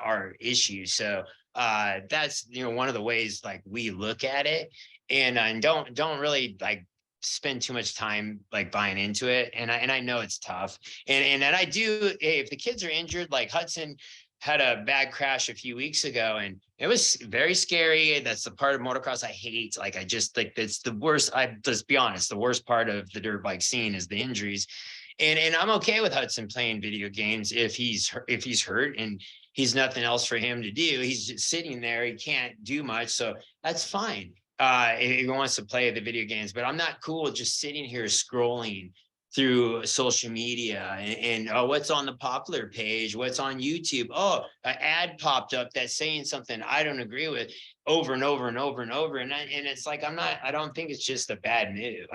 our issue. So that's one of the ways like we look at it, and don't really like spend too much time like buying into it. And I know it's tough. And I do, if the kids are injured, like Hudson had a bad crash a few weeks ago and it was very scary. That's the part of motocross I hate. Like I just like it's the worst. I just be honest, the worst part of the dirt bike scene is the injuries. And I'm okay with Hudson playing video games if he's hurt and he's nothing else for him to do. He's just sitting there. He can't do much. So that's fine. If he wants to play the video games, but I'm not cool just sitting here scrolling through social media and what's on the popular page, what's on YouTube. Oh, an ad popped up that's saying something I don't agree with over and over and over and over. And it's like, I don't think it's just a bad move.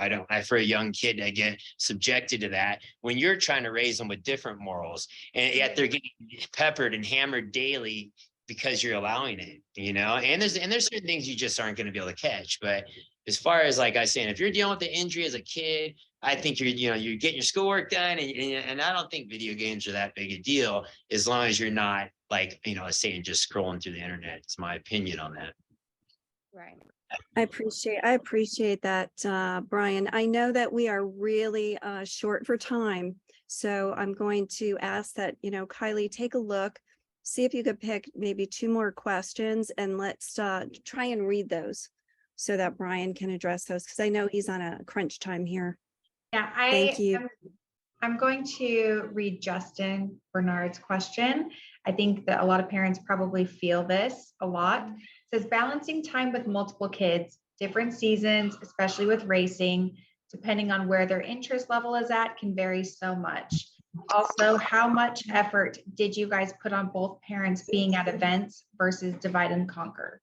For a young kid to get subjected to that when you're trying to raise them with different morals and yet they're getting peppered and hammered daily because you're allowing it, and there's certain things you just aren't going to be able to catch. But as far as like I saying, if you're dealing with the injury as a kid, I think you're getting your schoolwork done, and I don't think video games are that big a deal as long as you're not like saying just scrolling through the internet. It's my opinion on that. Right. I appreciate that, Brian. I know that we are really short for time, so I'm going to ask that Kylie take a look, see if you could pick maybe 2 more questions, and let's try and read those so that Brian can address those, because I know he's on a crunch time here. Yeah, Thank you. I'm going to read Justin Bernard's question. I think that a lot of parents probably feel this a lot. It says balancing time with multiple kids, different seasons, especially with racing, depending on where their interest level is at, can vary so much. Also, how much effort did you guys put on both parents being at events versus divide and conquer?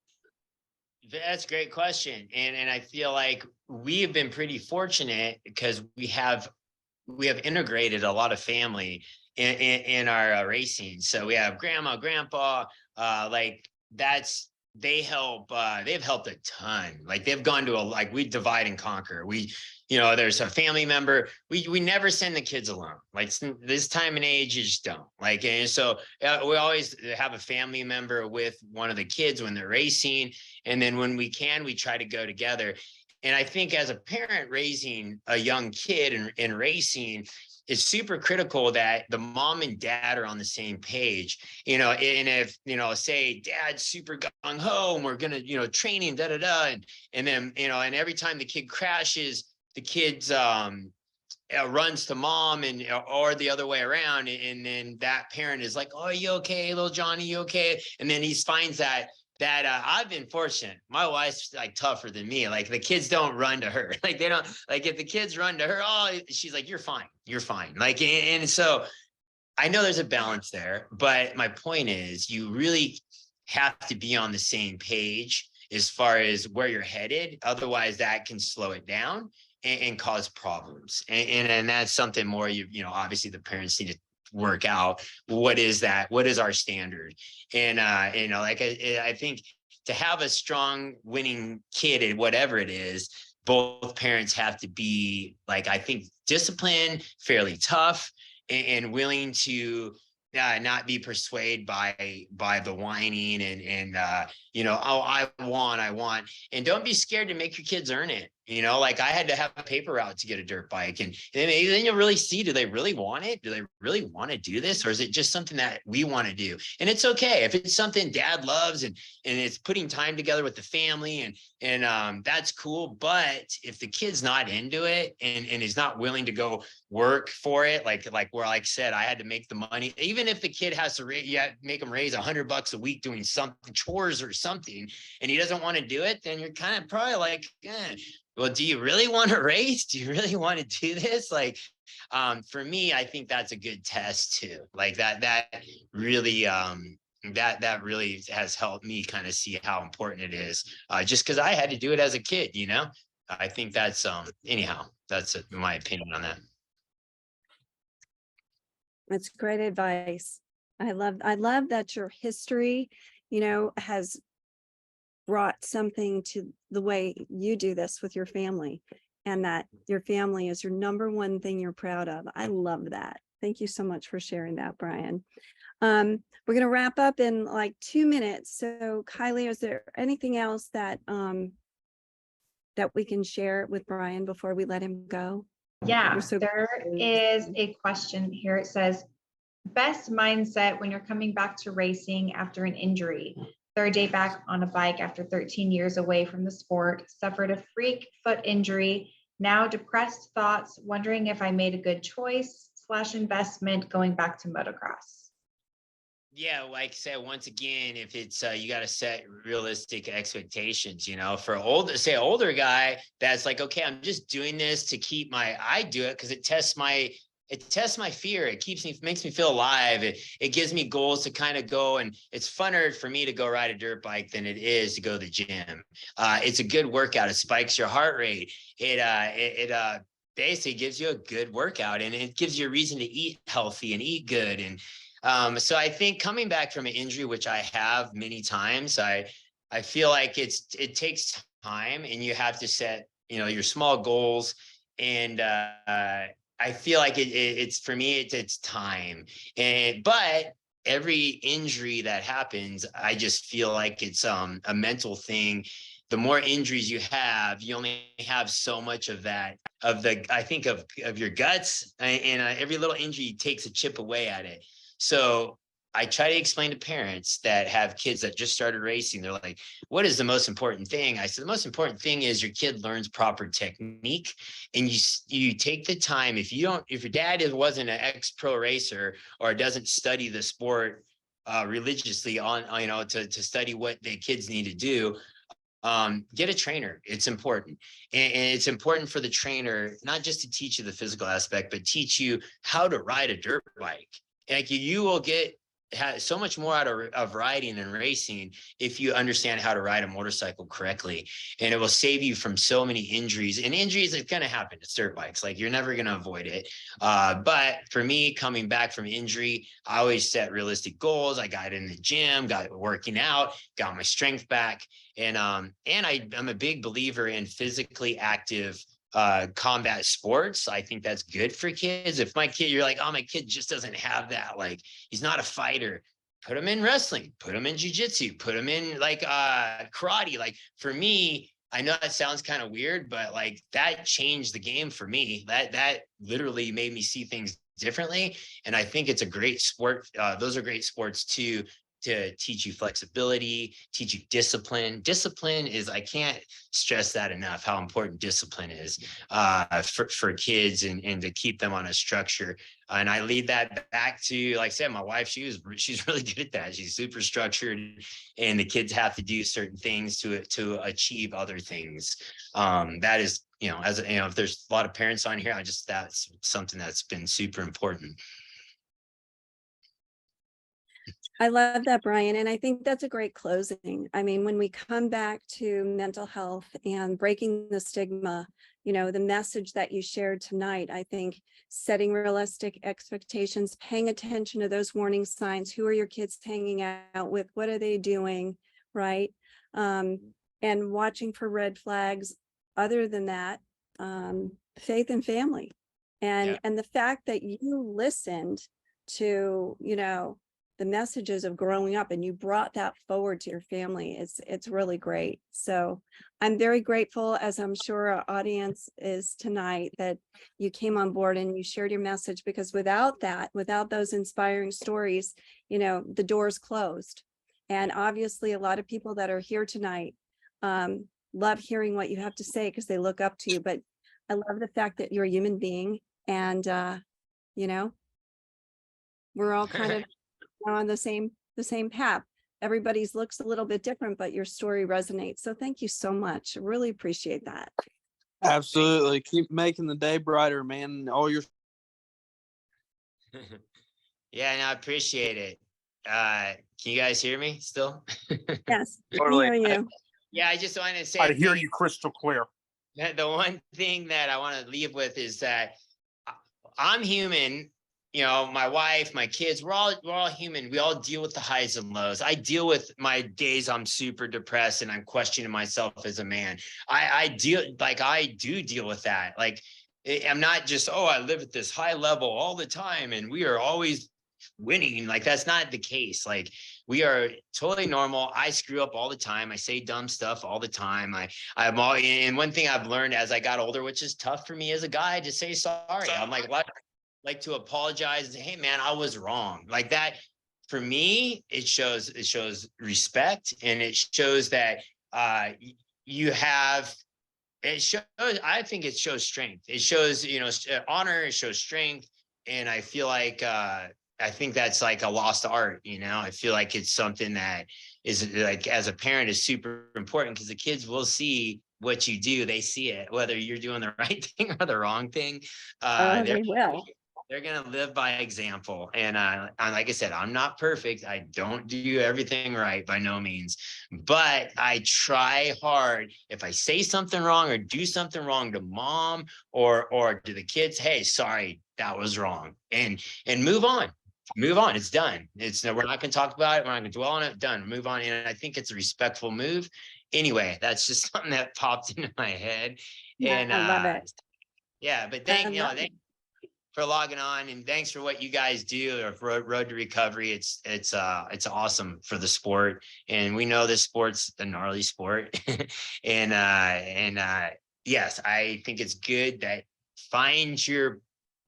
That's a great question. And I feel like we have been pretty fortunate because we have integrated a lot of family in our racing. So we have grandma, grandpa, like that's they've helped a ton. Like they've gone to we divide and conquer. There's a family member. We never send the kids alone. Like this time and age, you just don't like. And so we always have a family member with one of the kids when they're racing. And then when we can, we try to go together. And I think as a parent raising a young kid in racing, it's super critical that the mom and dad are on the same page, and if, say dad's super gung ho and we're going to, training, and then, and every time the kid crashes, the kid's, runs to mom or the other way around. And then that parent is like, oh, you okay, little Johnny, you okay? And then he finds that I've been fortunate. My wife's like tougher than me. Like the kids don't run to her. Like they don't, like if the kids run to her, oh, she's like, you're fine. You're fine. Like, and so I know there's a balance there, but my point is you really have to be on the same page as far as where you're headed. Otherwise that can slow it down and cause problems. And that's something more, obviously the parents need to work out. What is that? What is our standard? And I think to have a strong winning kid at whatever it is, both parents have to be I think disciplined, fairly tough, and willing to not be persuaded by the whining and oh, I want, and don't be scared to make your kids earn it. I had to have a paper route to get a dirt bike, and then you'll really see, do they really want it? Do they really want to do this? Or is it just something that we want to do? And it's okay if it's something dad loves and it's putting time together with the family and that's cool. But if the kid's not into it and is not willing to go work for it, like I said, I had to make the money, even if the kid has to make him raise $100 a week doing something, chores or something, and he doesn't want to do it, then you're kind of probably like, well, do you really want to race? Do you really want to do this? For me, I think that's a good test too. Like that really, that really has helped me kind of see how important it is. Just because I had to do it as a kid, I think that's, anyhow, that's my opinion on that. That's great advice. I love that your history, has brought something to the way you do this with your family, and that your family is your number one thing you're proud of. I love that. Thank you so much for sharing that, Brian. We're going to wrap up in 2 minutes. So Kylie, is there anything else that we can share with Brian before we let him go? Yeah, there is a question here. It says, best mindset when you're coming back to racing after an injury. Third day back on a bike after 13 years away from the sport, suffered a freak foot injury, now depressed thoughts, wondering if I made a good choice / investment going back to motocross. Yeah, like I said, once again, if it's you got to set realistic expectations, for older guy that's like, okay, I'm just doing this to keep I do it because it tests my fear. It makes me feel alive. It gives me goals to kind of go, and it's funner for me to go ride a dirt bike than it is to go to the gym. It's a good workout. It spikes your heart rate. It basically gives you a good workout, and it gives you a reason to eat healthy and eat good. And so I think coming back from an injury, which I have many times, I feel like it takes time, and you have to set, your small goals. And I feel like it's for me, it's time. But every injury that happens, I just feel like it's a mental thing. The more injuries you have, you only have so much of that, I think of your guts, and every little injury takes a chip away at it. So I try to explain to parents that have kids that just started racing. They're like, what is the most important thing? I said, the most important thing is your kid learns proper technique, and you take the time. If your dad wasn't an ex-pro racer or doesn't study the sport religiously to study what the kids need to do, get a trainer. It's important. And it's important for the trainer, not just to teach you the physical aspect, but teach you how to ride a dirt bike. Like you will get so much more out of riding and racing if you understand how to ride a motorcycle correctly, and it will save you from so many injuries. And injuries are going to happen to dirt bikes, like you're never going to avoid it. But for me, coming back from injury, I always set realistic goals. I got in the gym, got working out, got my strength back, and I'm a big believer in physically active combat sports. I think that's good for kids. If my kid, you're like, oh, my kid just doesn't have that, like he's not a fighter, put him in wrestling, put him in jiu-jitsu, put him in like karate. Like for me, I know that sounds kind of weird, but like that changed the game for me. That literally made me see things differently. And I think it's a great sport. Those are great sports too, to teach you flexibility, teach you discipline. Discipline is, I can't stress that enough, how important discipline is for kids, and to keep them on a structure. And I lead that back to, like I said, my wife, she's really good at that. She's super structured, and the kids have to do certain things to achieve other things. That is, as if there's a lot of parents on here, that's something that's been super important. I love that, Brian. And I think that's a great closing. I mean, when we come back to mental health and breaking the stigma, the message that you shared tonight, I think setting realistic expectations, paying attention to those warning signs. Who are your kids hanging out with? What are they doing? Right. And watching for red flags. Other than that, faith and family. And the fact that you listened to, the messages of growing up, and you brought that forward to your family, it's really great. So I'm very grateful, as I'm sure our audience is tonight, that you came on board and you shared your message, because without those inspiring stories, the door's closed. And obviously a lot of people that are here tonight love hearing what you have to say, because they look up to you. But I love the fact that you're a human being, and we're all kind of on the same path. Everybody's looks a little bit different, but your story resonates. So thank you so much. I really appreciate that. Absolutely. Keep making the day brighter, man. All your Yeah, no, I appreciate it. Can you guys hear me still? Yes, Totally. we hear you. Yeah, I just wanted to say, I hear you crystal clear. the one thing that I want to leave with is that I'm human. My wife, my kids, we're all human. We all deal with the highs and lows. I deal with my days I'm super depressed and I'm questioning myself as a man. I do deal with that. Like, I'm not just, I live at this high level all the time and we are always winning. Like, that's not the case. Like, we are totally normal. I screw up all the time. I say dumb stuff all the time. I'm all, and one thing I've learned as I got older, which is tough for me as a guy, to say sorry. I'm like to apologize and say, hey man, I was wrong. Like that, for me, it shows respect, and it shows that you have, it shows, I think it shows strength. It shows, honor, it shows strength. And I feel like I think that's like a lost art. I feel like it's something that is, like, as a parent, is super important, because the kids will see what you do. They see it, whether you're doing the right thing or the wrong thing. They will. They're going to live by example. And like I said, I'm not perfect. I don't do everything right, by no means, but I try hard. If I say something wrong or do something wrong to mom or to the kids, hey, sorry, that was wrong. And move on. It's done. We're not going to talk about it. We're not going to dwell on it. Done. Move on. And I think it's a respectful move. Anyway, that's just something that popped into my head. And I love it. Yeah, but thank you for logging on, and thanks for what you guys do for Road to Recovery. It's awesome for the sport, and we know this sport's a gnarly sport. and yes, I think it's good that find your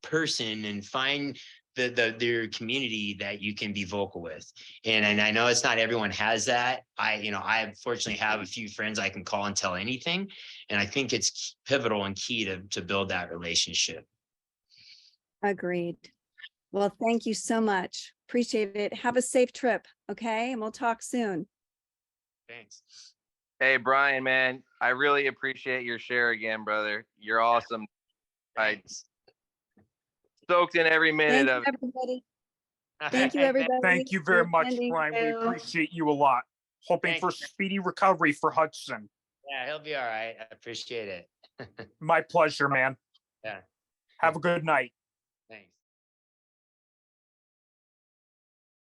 person and find their community that you can be vocal with. And I know it's not everyone has that. I fortunately have a few friends I can call and tell anything, and I think it's pivotal and key to build that relationship. Agreed. Well, thank you so much. Appreciate it. Have a safe trip. Okay. And we'll talk soon. Thanks. Hey, Brian, man, I really appreciate your share again, brother. You're awesome. Thanks. I soaked in every minute Thank of you, everybody. Thank you, All right, everybody. Thank you for very much, attending. Brian. We you. appreciate you a lot. Hoping Thank for you. speedy recovery for Hudson. Yeah, he'll be all right. I appreciate it. My pleasure, man. Yeah. Have a good night.